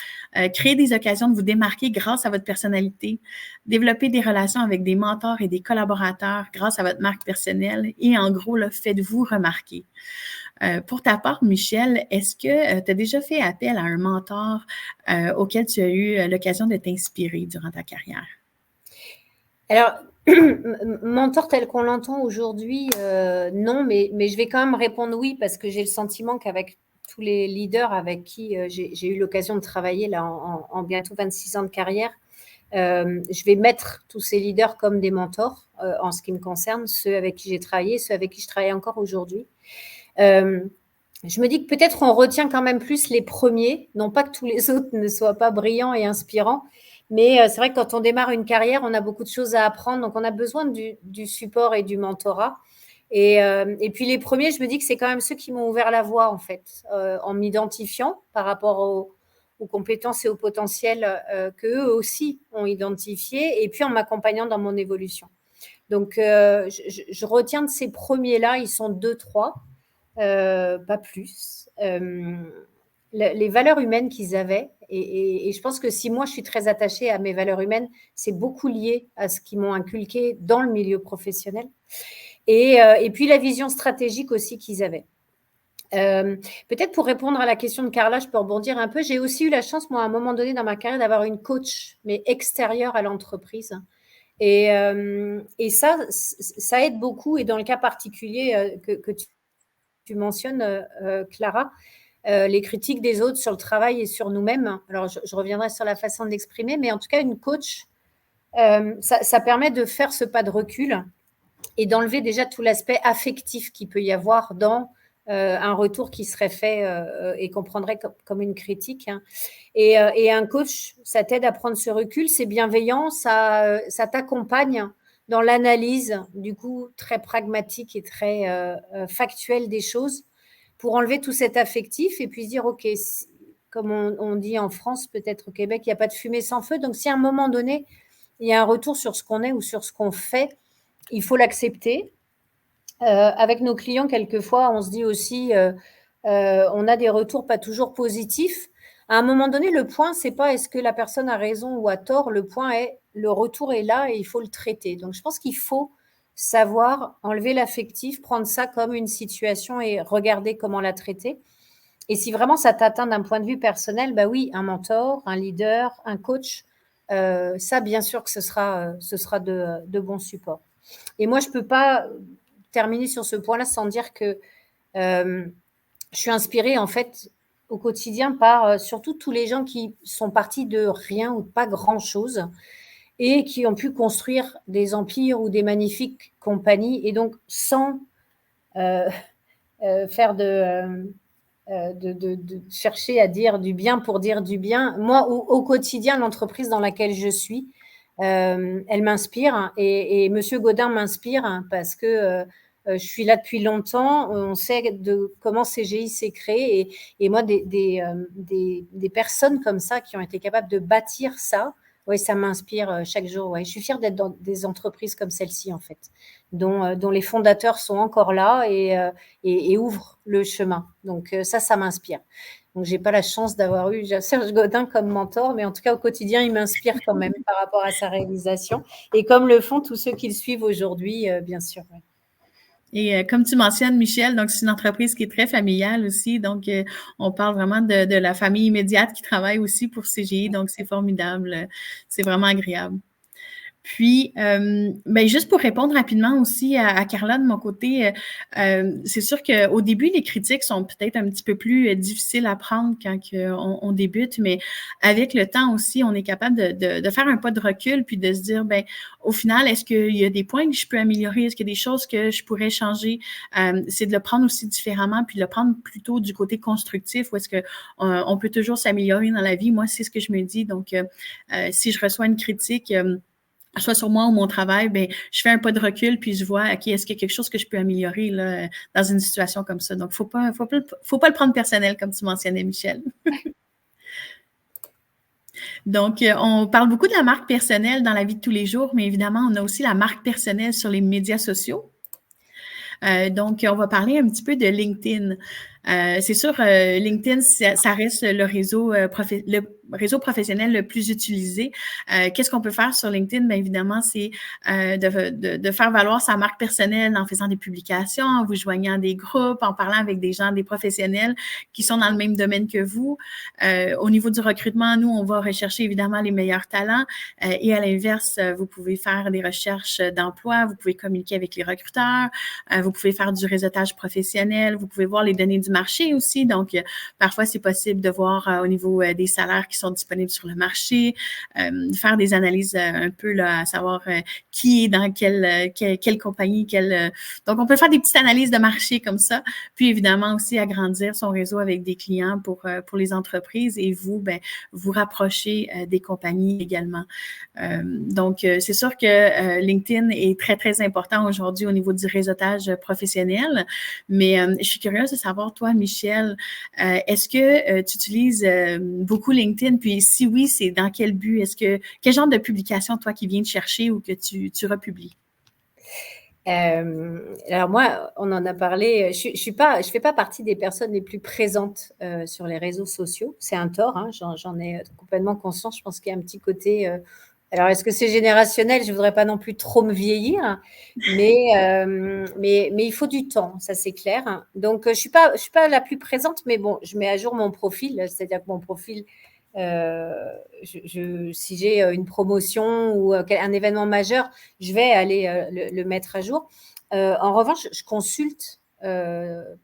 B: créer des occasions de vous démarquer grâce à votre personnalité, développer des relations avec des mentors et des collaborateurs grâce à votre marque personnelle et en gros, là, faites-vous remarquer. Pour ta part, Michel, est-ce que tu as déjà fait appel à un mentor auquel tu as eu l'occasion de t'inspirer durant ta carrière?
C: Alors, mentor tel qu'on l'entend aujourd'hui, non, mais je vais quand même répondre oui parce que j'ai le sentiment qu'avec tous les leaders avec qui j'ai eu l'occasion de travailler là en bientôt 26 ans de carrière, je vais mettre tous ces leaders comme des mentors en ce qui me concerne, ceux avec qui j'ai travaillé, ceux avec qui je travaille encore aujourd'hui. Je me dis que peut-être on retient quand même plus les premiers, non pas que tous les autres ne soient pas brillants et inspirants, mais c'est vrai que quand on démarre une carrière, on a beaucoup de choses à apprendre, donc on a besoin du support et du mentorat. Et puis les premiers, je me dis que c'est quand même ceux qui m'ont ouvert la voie, en fait, en m'identifiant par rapport aux compétences et au potentiel qu'eux aussi ont identifié, et puis en m'accompagnant dans mon évolution. Donc, je retiens de ces premiers-là, ils sont 2-3, pas plus. Les valeurs humaines qu'ils avaient, et je pense que si moi je suis très attachée à mes valeurs humaines, c'est beaucoup lié à ce qu'ils m'ont inculqué dans le milieu professionnel, et puis la vision stratégique aussi qu'ils avaient. Peut-être pour répondre à la question de Carla, je peux rebondir un peu. J'ai aussi eu la chance, moi, à un moment donné dans ma carrière, d'avoir une coach, mais extérieure à l'entreprise. Et ça aide beaucoup. Et dans le cas particulier que tu mentionnes, Clara, les critiques des autres sur le travail et sur nous-mêmes. Alors, je reviendrai sur la façon de l'exprimer, mais en tout cas, une coach, ça permet de faire ce pas de recul et d'enlever déjà tout l'aspect affectif qu'il peut y avoir dans un retour qui serait fait et qu'on prendrait comme une critique. Hein. Et un coach, ça t'aide à prendre ce recul, c'est bienveillant, ça t'accompagne dans l'analyse, du coup, très pragmatique et très factuelle des choses, pour enlever tout cet affectif et puis se dire, OK, comme on dit en France, peut-être au Québec, il n'y a pas de fumée sans feu. Donc, si à un moment donné, il y a un retour sur ce qu'on est ou sur ce qu'on fait, il faut l'accepter. Avec nos clients, quelquefois, on se dit aussi, on a des retours pas toujours positifs. À un moment donné, le point, c'est pas est-ce que la personne a raison ou a tort. Le point est, le retour est là et il faut le traiter. Donc, je pense qu'il faut savoir enlever l'affectif, prendre ça comme une situation et regarder comment la traiter. Et si vraiment ça t'atteint d'un point de vue personnel, bah oui, un mentor, un leader, un coach, ça, bien sûr que ce sera de bons supports. Et moi, je peux pas terminer sur ce point-là sans dire que je suis inspirée, en fait, au quotidien par surtout tous les gens qui sont partis de rien ou pas grand-chose et qui ont pu construire des empires ou des magnifiques compagnies, et donc sans faire de chercher à dire du bien pour dire du bien. Moi, au quotidien, l'entreprise dans laquelle je suis, elle m'inspire, et Monsieur Gaudin m'inspire parce que je suis là depuis longtemps. On sait de comment CGI s'est créé, et moi, des personnes comme ça qui ont été capables de bâtir ça, oui, ça m'inspire chaque jour. Ouais. Je suis fière d'être dans des entreprises comme celle-ci, en fait, dont les fondateurs sont encore là et ouvrent le chemin. Donc ça m'inspire. Donc, j'ai pas la chance d'avoir eu Serge Godin comme mentor, mais en tout cas, au quotidien, il m'inspire quand même par rapport à sa réalisation, et comme le font tous ceux qui le suivent aujourd'hui, bien sûr. Ouais.
B: Et comme tu mentionnes, Michel, donc c'est une entreprise qui est très familiale aussi. Donc, on parle vraiment de la famille immédiate qui travaille aussi pour CGI. Donc, c'est formidable. C'est vraiment agréable. Puis, juste pour répondre rapidement aussi à Carla de mon côté, c'est sûr qu'au début, les critiques sont peut-être un petit peu plus difficiles à prendre quand on débute, mais avec le temps aussi, on est capable de faire un pas de recul puis de se dire, au final, est-ce qu'il y a des points que je peux améliorer? Est-ce qu'il y a des choses que je pourrais changer? C'est de le prendre aussi différemment puis de le prendre plutôt du côté constructif, où est-ce que on peut toujours s'améliorer dans la vie. Moi, c'est ce que je me dis. Donc, si je reçois une critique, soit sur moi ou mon travail, je fais un pas de recul puis je vois, OK, est-ce qu'il y a quelque chose que je peux améliorer là, dans une situation comme ça? Donc, faut pas le prendre personnel, comme tu mentionnais, Michel. Donc, on parle beaucoup de la marque personnelle dans la vie de tous les jours, mais évidemment, on a aussi la marque personnelle sur les médias sociaux. Donc, on va parler un petit peu de LinkedIn. C'est sûr, LinkedIn, ça reste le réseau professionnel le plus utilisé. Qu'est-ce qu'on peut faire sur LinkedIn? Bien évidemment, c'est de faire valoir sa marque personnelle en faisant des publications, en vous joignant à des groupes, en parlant avec des gens, des professionnels qui sont dans le même domaine que vous. Au niveau du recrutement, nous, on va rechercher évidemment les meilleurs talents, et à l'inverse, vous pouvez faire des recherches d'emploi, vous pouvez communiquer avec les recruteurs, vous pouvez faire du réseautage professionnel, vous pouvez voir les données du marché aussi. Donc, parfois, c'est possible de voir au niveau des salaires qui sont disponibles sur le marché, faire des analyses un peu là, à savoir qui est dans quelle compagnie, donc, on peut faire des petites analyses de marché comme ça. Puis, évidemment, aussi agrandir son réseau avec des clients pour les entreprises, et vous, vous rapprocher des compagnies également. Donc, c'est sûr que LinkedIn est très, très important aujourd'hui au niveau du réseautage professionnel. Mais je suis curieuse de savoir, toi, Michel, est-ce que tu utilises beaucoup LinkedIn? Puis si oui, c'est dans quel but? Quel genre de publication, toi, qui viens de chercher ou que tu republies?
C: Alors moi, on en a parlé, je fais pas partie des personnes les plus présentes sur les réseaux sociaux. C'est un tort, hein, j'en ai complètement conscience. Je pense qu'il y a un petit côté... alors, est-ce que c'est générationnel? Je ne voudrais pas non plus trop me vieillir, mais il faut du temps, ça c'est clair. Donc, je suis pas la plus présente, mais bon, je mets à jour mon profil, c'est-à-dire que mon profil, si j'ai une promotion ou un événement majeur, je vais aller le mettre à jour. En revanche, je consulte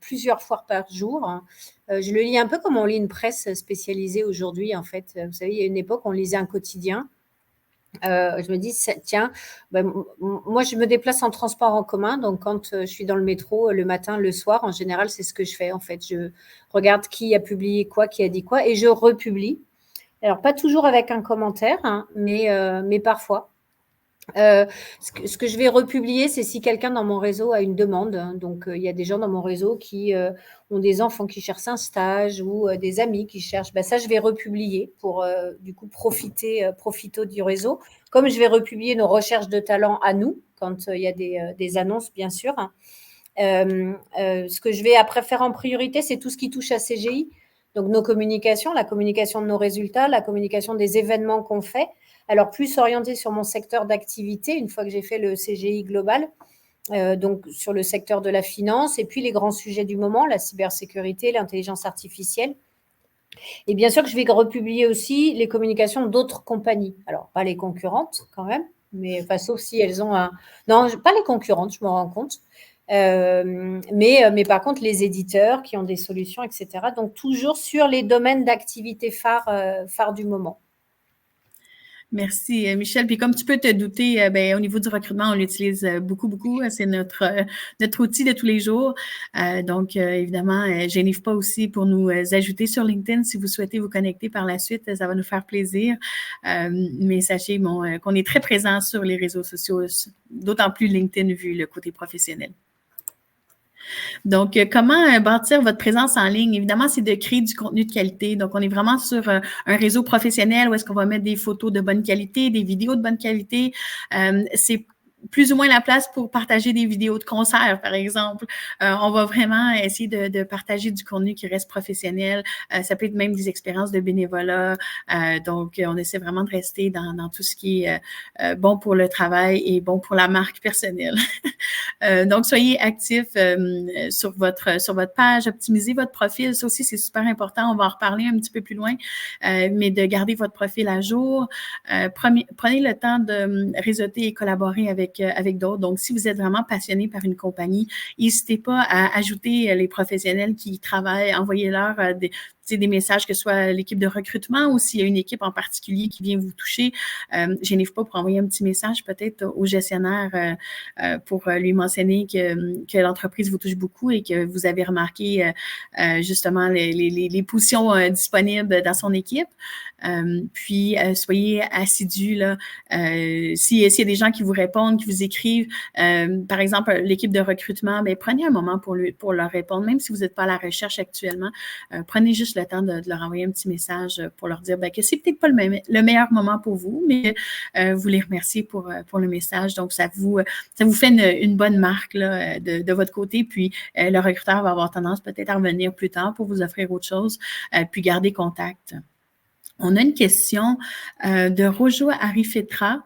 C: plusieurs fois par jour. Je le lis un peu comme on lit une presse spécialisée aujourd'hui, en fait. Vous savez, il y a une époque, on lisait un quotidien. Je me dis, tiens, moi, je me déplace en transport en commun. Donc, quand je suis dans le métro le matin, le soir, en général, c'est ce que je fais. En fait, je regarde qui a publié quoi, qui a dit quoi, et je republie. Alors, pas toujours avec un commentaire, hein, mais parfois. Ce que je vais republier, c'est si quelqu'un dans mon réseau a une demande. Donc, il y a des gens dans mon réseau qui ont des enfants qui cherchent un stage ou des amis qui cherchent. Ça, je vais republier pour, du coup, profiter du réseau. Comme je vais republier nos recherches de talent à nous, quand il y a des annonces, bien sûr. Ce que je vais après faire en priorité, c'est tout ce qui touche à CGI. Donc, nos communications, la communication de nos résultats, la communication des événements qu'on fait. Alors, plus orienté sur mon secteur d'activité, une fois que j'ai fait le CGI global, donc sur le secteur de la finance, et puis les grands sujets du moment, la cybersécurité, l'intelligence artificielle. Et bien sûr que je vais republier aussi les communications d'autres compagnies. Alors, pas les concurrentes quand même, mais sauf si elles ont un... Non, pas les concurrentes, je me rends compte. Mais par contre, les éditeurs qui ont des solutions, etc. Donc, toujours sur les domaines d'activité phare du moment.
B: Merci, Michel. Puis comme tu peux te douter, au niveau du recrutement, on l'utilise beaucoup, beaucoup. C'est notre outil de tous les jours. Donc, évidemment, gênez-vous pas aussi pour nous ajouter sur LinkedIn si vous souhaitez vous connecter par la suite. Ça va nous faire plaisir. Mais sachez qu'on est très présent sur les réseaux sociaux, d'autant plus LinkedIn vu le côté professionnel. Donc, comment bâtir votre présence en ligne? Évidemment, c'est de créer du contenu de qualité. Donc, on est vraiment sur un réseau professionnel où est-ce qu'on va mettre des photos de bonne qualité, des vidéos de bonne qualité. C'est plus ou moins la place pour partager des vidéos de concerts, par exemple. On va vraiment essayer de partager du contenu qui reste professionnel. Ça peut être même des expériences de bénévolat. Donc, on essaie vraiment de rester dans tout ce qui est bon pour le travail et bon pour la marque personnelle. Donc, soyez actifs sur votre page, optimisez votre profil. Ça aussi, c'est super important. On va en reparler un petit peu plus loin, mais de garder votre profil à jour. Prenez le temps de réseauter et collaborer avec d'autres. Donc, si vous êtes vraiment passionné par une compagnie, n'hésitez pas à ajouter les professionnels qui y travaillent, envoyez-leur des messages, que ce soit l'équipe de recrutement ou s'il y a une équipe en particulier qui vient vous toucher. Gênez-vous pas pour envoyer un petit message peut-être au gestionnaire pour lui mentionner que l'entreprise vous touche beaucoup et que vous avez remarqué justement les positions disponibles dans son équipe. Puis, soyez assidus là. S'il y a des gens qui vous répondent, qui vous écrivent, par exemple, l'équipe de recrutement, prenez un moment pour leur répondre, même si vous n'êtes pas à la recherche actuellement. Prenez juste le temps de leur envoyer un petit message pour leur dire que c'est peut-être pas le meilleur moment pour vous, mais vous les remerciez pour le message. Donc, ça vous fait une bonne marque là, de votre côté. Puis, le recruteur va avoir tendance peut-être à revenir plus tard pour vous offrir autre chose, puis garder contact. On a une question de Rojo Arifetra.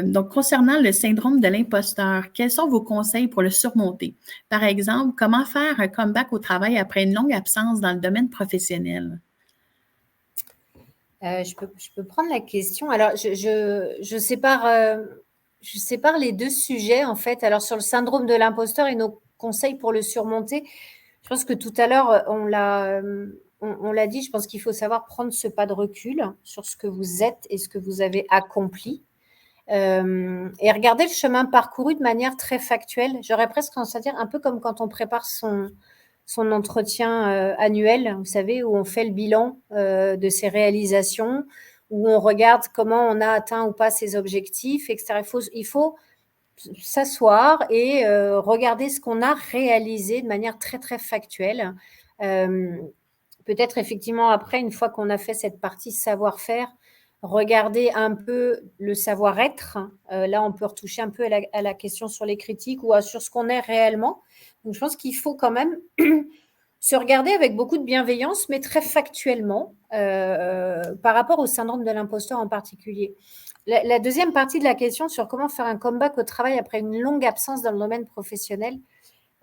B: Donc, concernant le syndrome de l'imposteur, quels sont vos conseils pour le surmonter? Par exemple, comment faire un comeback au travail après une longue absence dans le domaine professionnel?
C: Je peux prendre la question. Alors, je sépare les deux sujets, en fait. Alors, sur le syndrome de l'imposteur et nos conseils pour le surmonter, je pense que tout à l'heure, on l'a dit, je pense qu'il faut savoir prendre ce pas de recul sur ce que vous êtes et ce que vous avez accompli. Et regarder le chemin parcouru de manière très factuelle. J'aurais presque tendance à dire un peu comme quand on prépare son entretien annuel, vous savez, où on fait le bilan de ses réalisations, où on regarde comment on a atteint ou pas ses objectifs, etc. Il faut s'asseoir et regarder ce qu'on a réalisé de manière très, très factuelle. Peut-être effectivement après, une fois qu'on a fait cette partie savoir-faire, regarder un peu le savoir-être. Là, on peut retoucher un peu à la question sur les critiques ou sur ce qu'on est réellement. Donc, je pense qu'il faut quand même se regarder avec beaucoup de bienveillance, mais très factuellement, par rapport au syndrome de l'imposteur en particulier. La deuxième partie de la question sur comment faire un comeback au travail après une longue absence dans le domaine professionnel.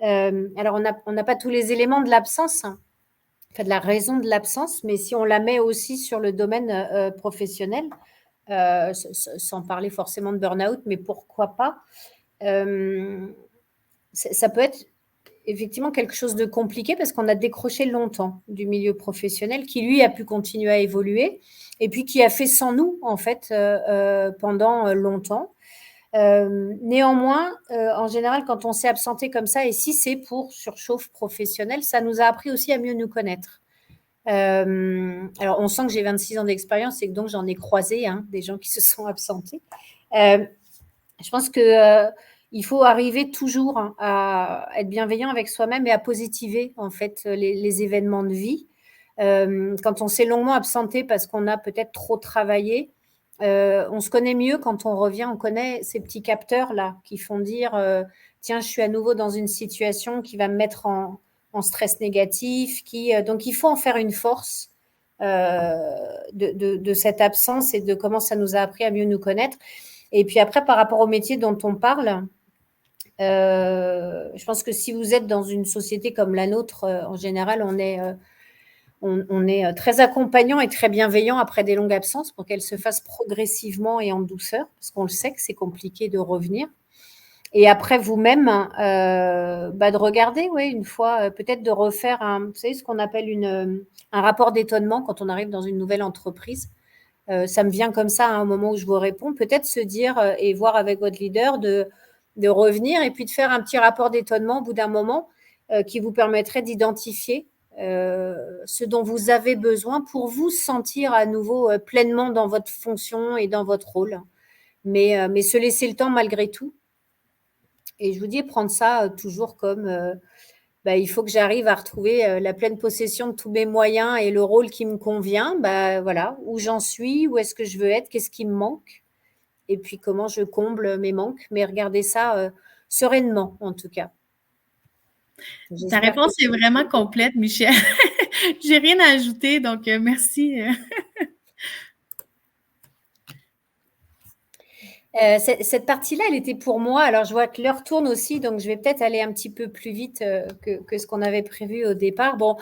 C: Alors, on n'a pas tous les éléments de l'absence, de la raison de l'absence, mais si on la met aussi sur le domaine professionnel, sans parler forcément de burn-out, mais pourquoi pas, ça peut être effectivement quelque chose de compliqué parce qu'on a décroché longtemps du milieu professionnel qui, lui, a pu continuer à évoluer et puis qui a fait sans nous, en fait, pendant longtemps. Néanmoins, en général, quand on s'est absenté comme ça, et si c'est pour surchauffe professionnelle, ça nous a appris aussi à mieux nous connaître. Alors, on sent que j'ai 26 ans d'expérience et que donc j'en ai croisé des gens qui se sont absentés. Je pense que il faut arriver toujours à être bienveillant avec soi-même et à positiver en fait les événements de vie. Quand on s'est longuement absenté parce qu'on a peut-être trop travaillé, on se connaît mieux quand on revient. On connaît ces petits capteurs là qui font dire tiens, je suis à nouveau dans une situation qui va me mettre en stress négatif. Donc il faut en faire une force de cette absence et de comment ça nous a appris à mieux nous connaître. Et puis après, par rapport au métier dont on parle, je pense que si vous êtes dans une société comme la nôtre, en général, on est très accompagnant et très bienveillant après des longues absences pour qu'elles se fassent progressivement et en douceur, parce qu'on le sait que c'est compliqué de revenir. Et après, vous-même, de regarder, une fois, peut-être de refaire vous savez, ce qu'on appelle un rapport d'étonnement quand on arrive dans une nouvelle entreprise. Ça me vient comme ça à un moment où je vous réponds. Peut-être se dire et voir avec votre leader de revenir et puis de faire un petit rapport d'étonnement au bout d'un moment qui vous permettrait d'identifier ce dont vous avez besoin pour vous sentir à nouveau pleinement dans votre fonction et dans votre rôle. Mais se laisser le temps malgré tout. Et je vous dis, prendre ça toujours comme il faut que j'arrive à retrouver la pleine possession de tous mes moyens et le rôle qui me convient. Voilà, où j'en suis, où est-ce que je veux être, qu'est-ce qui me manque, et puis comment je comble mes manques. Mais regardez ça sereinement, en tout cas.
B: Ta réponse est vraiment complète, Michel. J'ai rien à ajouter, donc merci.
C: Cette partie-là, elle était pour moi. Alors, je vois que l'heure tourne aussi, donc je vais peut-être aller un petit peu plus vite que ce qu'on avait prévu au départ. Bon,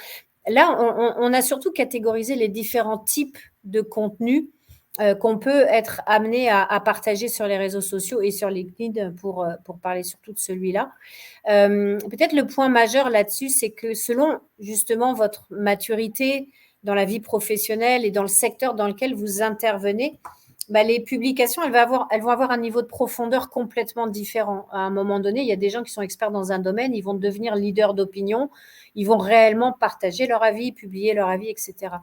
C: là, on a surtout catégorisé les différents types de contenus qu'on peut être amené à partager sur les réseaux sociaux et sur LinkedIn pour parler surtout de celui-là. Peut-être le point majeur là-dessus, c'est que selon justement votre maturité dans la vie professionnelle et dans le secteur dans lequel vous intervenez, les publications, elles vont avoir un niveau de profondeur complètement différent. À un moment donné, il y a des gens qui sont experts dans un domaine, ils vont devenir leaders d'opinion, ils vont réellement partager leur avis, publier leur avis, etc.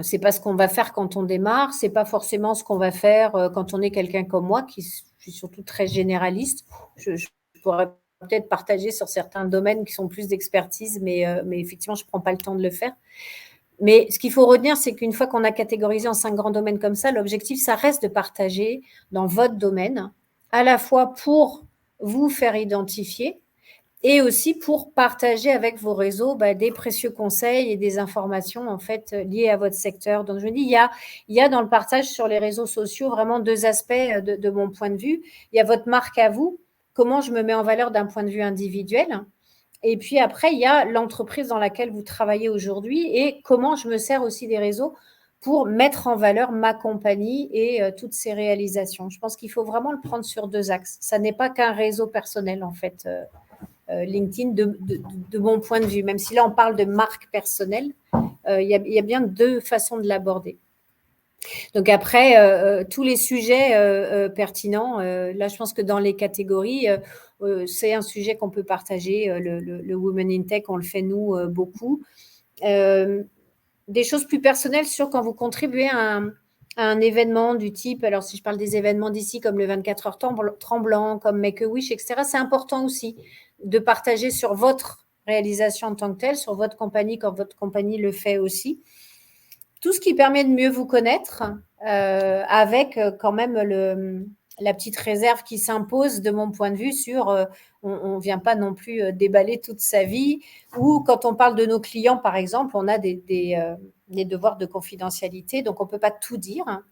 C: C'est pas ce qu'on va faire quand on démarre, c'est pas forcément ce qu'on va faire quand on est quelqu'un comme moi, qui suis surtout très généraliste. Je pourrais peut-être partager sur certains domaines qui sont plus d'expertise, mais effectivement, je prends pas le temps de le faire. Mais ce qu'il faut retenir, c'est qu'une fois qu'on a catégorisé en 5 grands domaines comme ça, l'objectif, ça reste de partager dans votre domaine, à la fois pour vous faire identifier et aussi pour partager avec vos réseaux des précieux conseils et des informations en fait liées à votre secteur. Donc, je me dis, il y a dans le partage sur les réseaux sociaux vraiment 2 aspects de mon point de vue. Il y a votre marque à vous, comment je me mets en valeur d'un point de vue individuel. Et puis après, il y a l'entreprise dans laquelle vous travaillez aujourd'hui et comment je me sers aussi des réseaux pour mettre en valeur ma compagnie et toutes ses réalisations. Je pense qu'il faut vraiment le prendre sur 2 axes. Ça n'est pas qu'un réseau personnel, en fait, LinkedIn, de mon point de vue. Même si là, on parle de marque personnelle, il y a bien 2 façons de l'aborder. Donc après, tous les sujets pertinents, là, je pense que dans les catégories, c'est un sujet qu'on peut partager. Le Women in Tech, on le fait, nous, beaucoup. Des choses plus personnelles sur quand vous contribuez à un événement du type, alors si je parle des événements d'ici, comme le 24 heures tremblant, comme Make-A-Wish, etc., c'est important aussi de partager sur votre réalisation en tant que telle, sur votre compagnie, quand votre compagnie le fait aussi. Tout ce qui permet de mieux vous connaître, avec quand même la petite réserve qui s'impose de mon point de vue sur on ne vient pas non plus déballer toute sa vie, ou quand on parle de nos clients, par exemple, on a des devoirs de confidentialité, donc on ne peut pas tout dire, hein,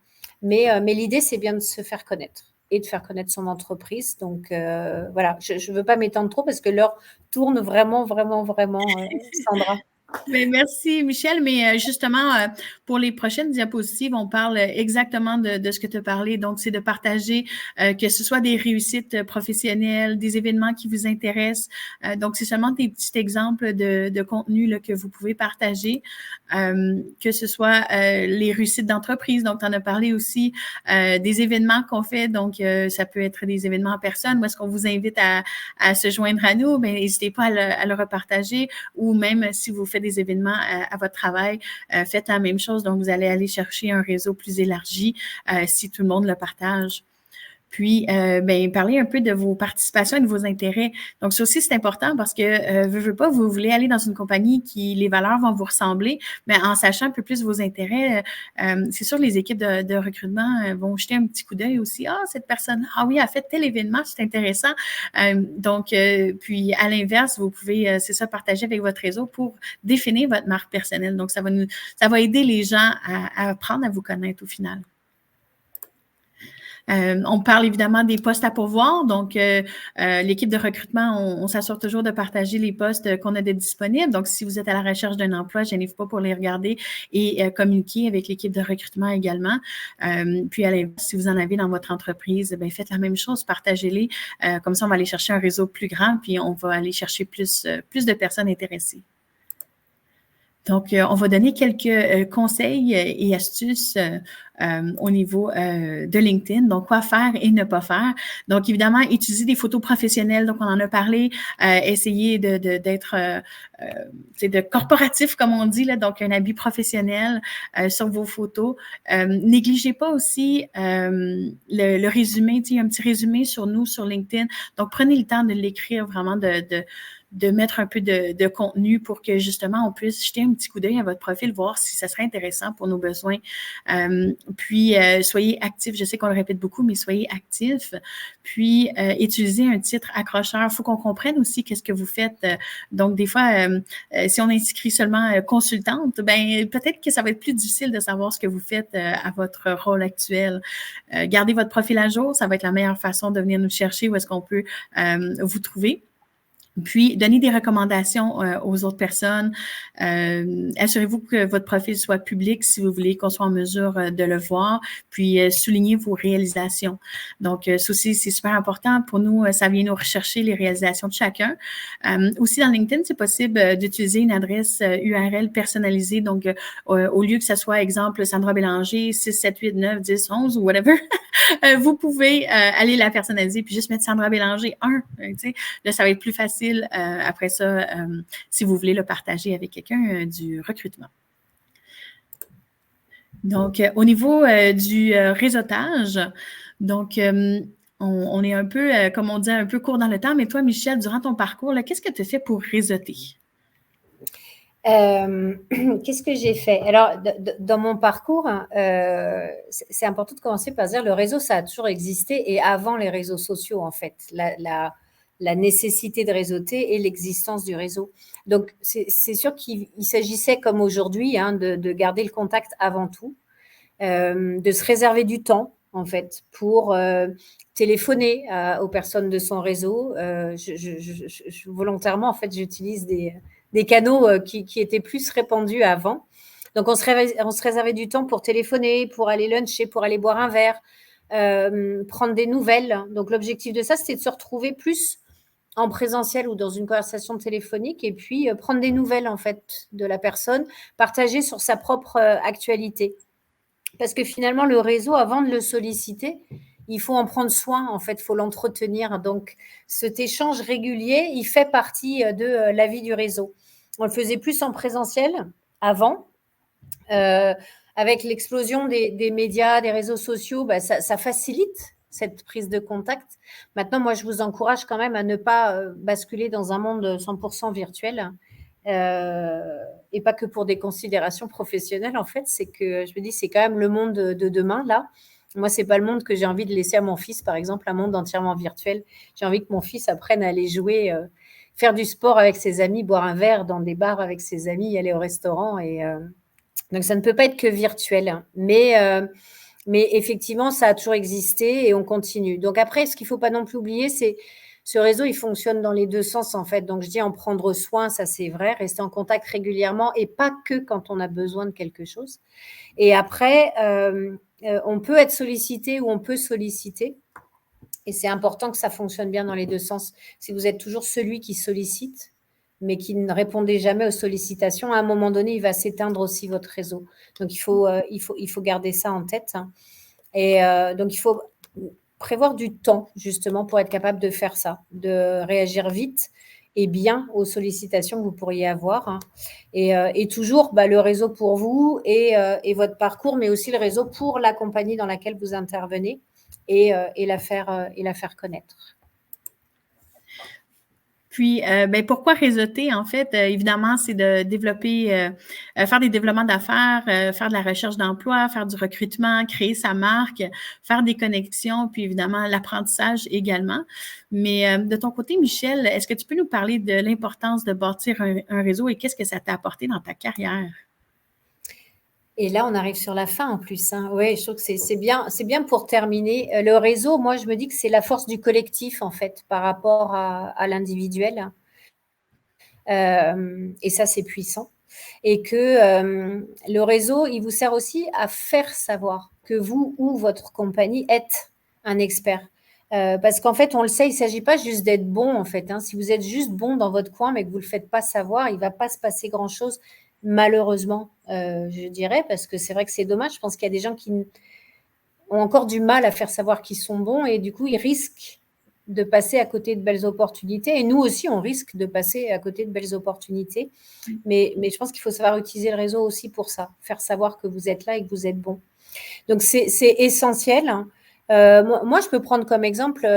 C: mais l'idée, c'est bien de se faire connaître et de faire connaître son entreprise. Donc, voilà, je ne veux pas m'étendre trop parce que l'heure tourne vraiment, Sandra.
B: Mais merci, Michel. Mais justement, pour les prochaines diapositives, on parle exactement de ce que tu as parlé. Donc, c'est de partager que ce soit des réussites professionnelles, des événements qui vous intéressent. Donc, c'est seulement des petits exemples de contenu là, que vous pouvez partager, que ce soit les réussites d'entreprise. Donc, tu en as parlé aussi des événements qu'on fait. Donc, ça peut être des événements en personne. Où est-ce qu'on vous invite à se joindre à nous? Bien, n'hésitez pas à le repartager, ou même si vous faites des événements à votre travail, faites la même chose. Donc, vous allez aller chercher un réseau plus élargi si tout le monde le partage. Puis, parler un peu de vos participations et de vos intérêts. Donc, ça aussi, c'est important parce que, veux pas, vous voulez aller dans une compagnie qui, les valeurs vont vous ressembler, mais en sachant un peu plus vos intérêts, c'est sûr, les équipes de recrutement vont jeter un petit coup d'œil aussi. Ah, cette personne, ah oui, elle a fait tel événement, c'est intéressant. Donc, puis, à l'inverse, vous pouvez, c'est ça, partager avec votre réseau pour définir votre marque personnelle. Donc, ça va aider les gens à apprendre à vous connaître au final. On parle évidemment des postes à pourvoir. Donc, l'équipe de recrutement, on s'assure toujours de partager les postes qu'on a de disponibles. Donc, si vous êtes à la recherche d'un emploi, gênez-vous pas pour les regarder et communiquer avec l'équipe de recrutement également. Puis, si vous en avez dans votre entreprise, faites la même chose, partagez-les. Comme ça, on va aller chercher un réseau plus grand, puis on va aller chercher plus de personnes intéressées. Donc, on va donner quelques conseils et astuces au niveau de LinkedIn. Donc, quoi faire et ne pas faire. Donc, évidemment, utiliser des photos professionnelles. Donc, on en a parlé. Essayer d'être de corporatif, comme on dit, là, donc un habit professionnel sur vos photos. Négligez pas aussi le résumé, un petit résumé sur nous, sur LinkedIn. Donc, prenez le temps de l'écrire vraiment, de mettre un peu de contenu pour que justement on puisse jeter un petit coup d'œil à votre profil, voir si ça serait intéressant pour nos besoins. Puis, soyez actifs. Je sais qu'on le répète beaucoup, mais soyez actifs. Puis, utilisez un titre accrocheur. Il faut qu'on comprenne aussi qu'est-ce que vous faites. Donc, des fois, si on inscrit seulement consultante, ben peut-être que ça va être plus difficile de savoir ce que vous faites à votre rôle actuel. Gardez votre profil à jour. Ça va être la meilleure façon de venir nous chercher où est-ce qu'on peut vous trouver. Puis, donnez des recommandations aux autres personnes. Assurez-vous que votre profil soit public si vous voulez qu'on soit en mesure de le voir. Puis, soulignez vos réalisations. Donc, ça aussi, c'est super important. Pour nous, ça vient nous rechercher les réalisations de chacun. Aussi, dans LinkedIn, c'est possible d'utiliser une adresse URL personnalisée. Donc, au lieu que ça soit, exemple, Sandra Bélanger, 6, 7, 8, 9, 10, 11 ou whatever, vous pouvez aller la personnaliser puis juste mettre Sandra Bélanger 1. Là, ça va être plus facile après ça si vous voulez le partager avec quelqu'un du recrutement. Donc, au niveau du réseautage, donc, on est un peu, comme on dit, un peu court dans le temps, mais toi, Michel, durant ton parcours, qu'est-ce que tu as fait pour réseauter?
C: Qu'est-ce que j'ai fait? Alors, dans mon parcours, c'est important de commencer par dire le réseau, ça a toujours existé et avant les réseaux sociaux, en fait, la nécessité de réseauter et l'existence du réseau. Donc, c'est sûr qu'il s'agissait, comme aujourd'hui, de garder le contact avant tout, de se réserver du temps, en fait, pour téléphoner aux personnes de son réseau. Volontairement, en fait, j'utilise des canaux qui étaient plus répandus avant. Donc, on se réservait du temps pour téléphoner, pour aller luncher, pour aller boire un verre, prendre des nouvelles. Donc, l'objectif de ça, c'était de se retrouver plus en présentiel ou dans une conversation téléphonique et puis prendre des nouvelles, en fait, de la personne, partager sur sa propre actualité. Parce que finalement, le réseau, avant de le solliciter, il faut en prendre soin, en fait, il faut l'entretenir. Donc, cet échange régulier, il fait partie de la vie du réseau. On le faisait plus en présentiel avant. Avec l'explosion des médias, des réseaux sociaux, ça facilite cette prise de contact. Maintenant, moi, je vous encourage quand même à ne pas basculer dans un monde 100% virtuel. Et pas que pour des considérations professionnelles, en fait, c'est que je me dis, c'est quand même le monde de demain, là. Moi, c'est pas le monde que j'ai envie de laisser à mon fils, par exemple, un monde entièrement virtuel. J'ai envie que mon fils apprenne à aller jouer, faire du sport avec ses amis, boire un verre dans des bars avec ses amis, aller au restaurant. Et donc, ça ne peut pas être que virtuel. Mais effectivement, ça a toujours existé et on continue. Donc après, ce qu'il ne faut pas non plus oublier, c'est ce réseau, il fonctionne dans les deux sens, en fait. Donc, je dis en prendre soin, ça c'est vrai, rester en contact régulièrement et pas que quand on a besoin de quelque chose. Et après, on peut être sollicité ou on peut solliciter. Et c'est important que ça fonctionne bien dans les deux sens. Si vous êtes toujours celui qui sollicite, mais qui ne répondait jamais aux sollicitations, à un moment donné, il va s'éteindre aussi votre réseau. Donc, il faut garder ça en tête. Et donc, il faut prévoir du temps, justement, pour être capable de faire ça, de réagir vite et bien aux sollicitations que vous pourriez avoir. Et toujours le réseau pour vous et votre parcours, mais aussi le réseau pour la compagnie dans laquelle vous intervenez et la faire connaître.
B: Puis, pourquoi réseauter? En fait, évidemment, c'est de développer, faire des développements d'affaires, faire de la recherche d'emploi, faire du recrutement, créer sa marque, faire des connexions, puis évidemment, l'apprentissage également. Mais de ton côté, Michel, est-ce que tu peux nous parler de l'importance de bâtir un réseau et qu'est-ce que ça t'a apporté dans ta carrière?
C: Et là, on arrive sur la fin en plus. Oui, je trouve que c'est bien pour terminer. Le réseau, moi, je me dis que c'est la force du collectif, en fait, par rapport à l'individuel. Et ça, c'est puissant. Et que le réseau, il vous sert aussi à faire savoir que vous ou votre compagnie êtes un expert. Parce qu'en fait, on le sait, il ne s'agit pas juste d'être bon, en fait. Si vous êtes juste bon dans votre coin, mais que vous ne le faites pas savoir, il ne va pas se passer grand-chose. malheureusement, je dirais, parce que c'est vrai que c'est dommage. Je pense qu'il y a des gens qui ont encore du mal à faire savoir qu'ils sont bons et du coup, ils risquent de passer à côté de belles opportunités. Et nous aussi, on risque de passer à côté de belles opportunités. Mais je pense qu'il faut savoir utiliser le réseau aussi pour ça, faire savoir que vous êtes là et que vous êtes bon. Donc, c'est essentiel. Moi, je peux prendre comme exemple,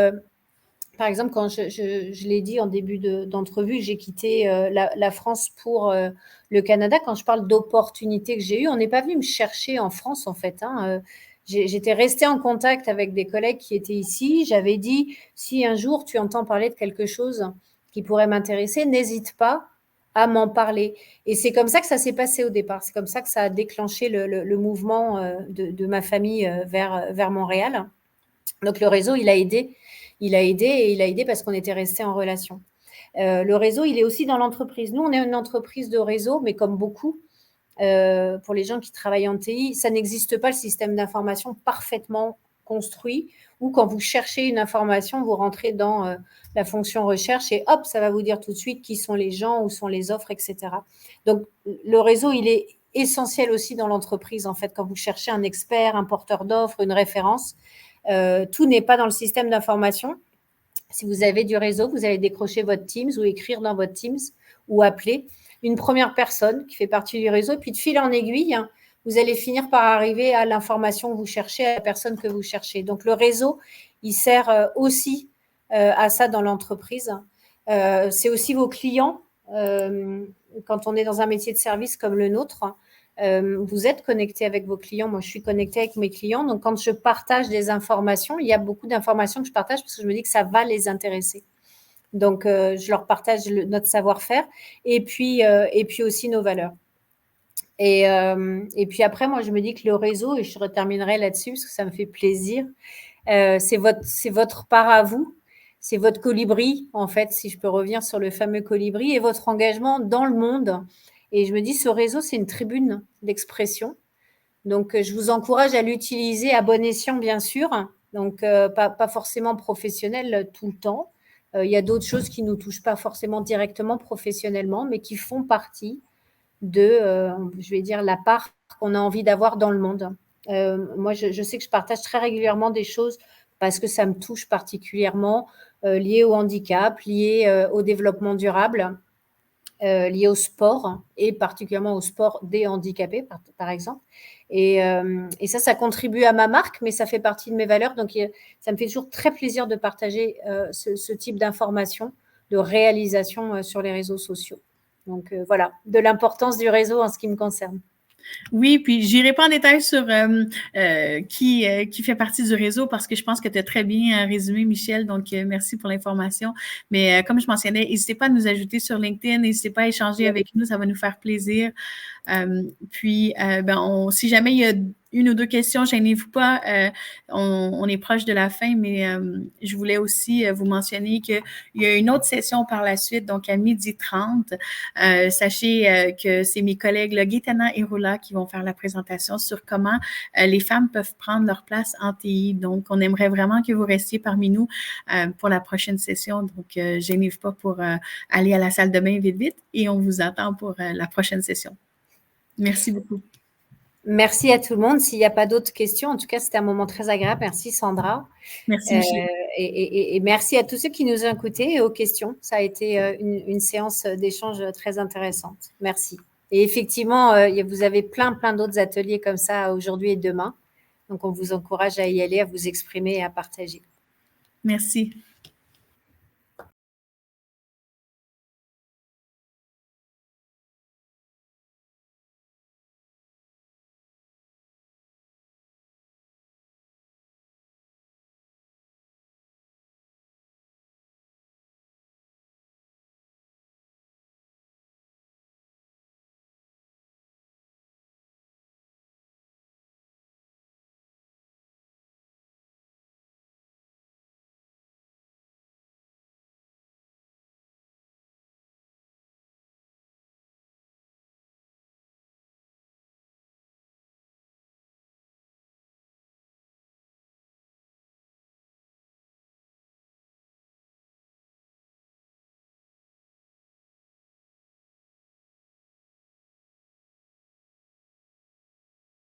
C: par exemple, quand je l'ai dit en début d'entrevue, j'ai quitté la France pour le Canada. Quand je parle d'opportunités que j'ai eues, on n'est pas venu me chercher en France, en fait. J'étais restée en contact avec des collègues qui étaient ici. J'avais dit, si un jour tu entends parler de quelque chose qui pourrait m'intéresser, n'hésite pas à m'en parler. Et c'est comme ça que ça s'est passé au départ. C'est comme ça que ça a déclenché le mouvement de ma famille vers Montréal. Donc, le réseau, il a aidé parce qu'on était restés en relation. Le réseau, il est aussi dans l'entreprise. Nous, on est une entreprise de réseau, mais comme beaucoup, pour les gens qui travaillent en TI, ça n'existe pas le système d'information parfaitement construit où quand vous cherchez une information, vous rentrez dans la fonction recherche et hop, ça va vous dire tout de suite qui sont les gens, où sont les offres, etc. Donc, le réseau, il est essentiel aussi dans l'entreprise, en fait, quand vous cherchez un expert, un porteur d'offres, une référence. Tout n'est pas dans le système d'information. Si vous avez du réseau, vous allez décrocher votre Teams ou écrire dans votre Teams ou appeler une première personne qui fait partie du réseau. Puis de fil en aiguille, vous allez finir par arriver à l'information que vous cherchez, à la personne que vous cherchez. Donc, le réseau, il sert aussi à ça dans l'entreprise. C'est aussi vos clients. Quand on est dans un métier de service comme le nôtre, vous êtes connecté avec vos clients. Moi, je suis connectée avec mes clients. Donc, quand je partage des informations, il y a beaucoup d'informations que je partage parce que je me dis que ça va les intéresser. Donc, je leur partage notre savoir-faire et puis aussi nos valeurs. Et puis après, moi, je me dis que le réseau, et je terminerai là-dessus parce que ça me fait plaisir, c'est votre part à vous. C'est votre colibri, en fait, si je peux revenir sur le fameux colibri, et votre engagement dans le monde. Et je me dis, ce réseau, c'est une tribune d'expression. Donc, je vous encourage à l'utiliser à bon escient, bien sûr. Donc, pas forcément professionnel tout le temps. Il y a d'autres choses qui ne nous touchent pas forcément directement professionnellement, mais qui font partie de, je vais dire, la part qu'on a envie d'avoir dans le monde. Moi, je sais que je partage très régulièrement des choses parce que ça me touche particulièrement, liées au handicap, liées au développement durable, liées au sport et particulièrement au sport des handicapés, par exemple. Et ça contribue à ma marque, mais ça fait partie de mes valeurs. Donc, ça me fait toujours très plaisir de partager ce type d'informations, de réalisation sur les réseaux sociaux. Donc, voilà, de l'importance du réseau en ce qui me concerne.
B: Oui, puis j'irai pas en détail sur qui fait partie du réseau parce que je pense que tu as très bien résumé, Michel. Donc, merci pour l'information. Mais comme je mentionnais, n'hésitez pas à nous ajouter sur LinkedIn, n'hésitez pas à échanger avec nous, ça va nous faire plaisir. Puis, si jamais il y a une ou deux questions, gênez-vous pas. On est proche de la fin, mais je voulais aussi vous mentionner qu'il y a une autre session par la suite, donc à 12h30. Sachez que c'est mes collègues Gaetana et Roula qui vont faire la présentation sur comment les femmes peuvent prendre leur place en TI. Donc, on aimerait vraiment que vous restiez parmi nous pour la prochaine session. Donc, gênez-vous pas pour aller à la salle de bain vite et on vous attend pour la prochaine session. Merci beaucoup.
C: Merci à tout le monde. S'il n'y a pas d'autres questions, en tout cas, c'était un moment très agréable. Merci, Sandra.
B: Merci, Michel.
C: Et merci à tous ceux qui nous ont écoutés et aux questions. Ça a été une séance d'échange très intéressante. Merci. Et effectivement, vous avez plein d'autres ateliers comme ça aujourd'hui et demain. Donc, on vous encourage à y aller, à vous exprimer et à partager.
B: Merci.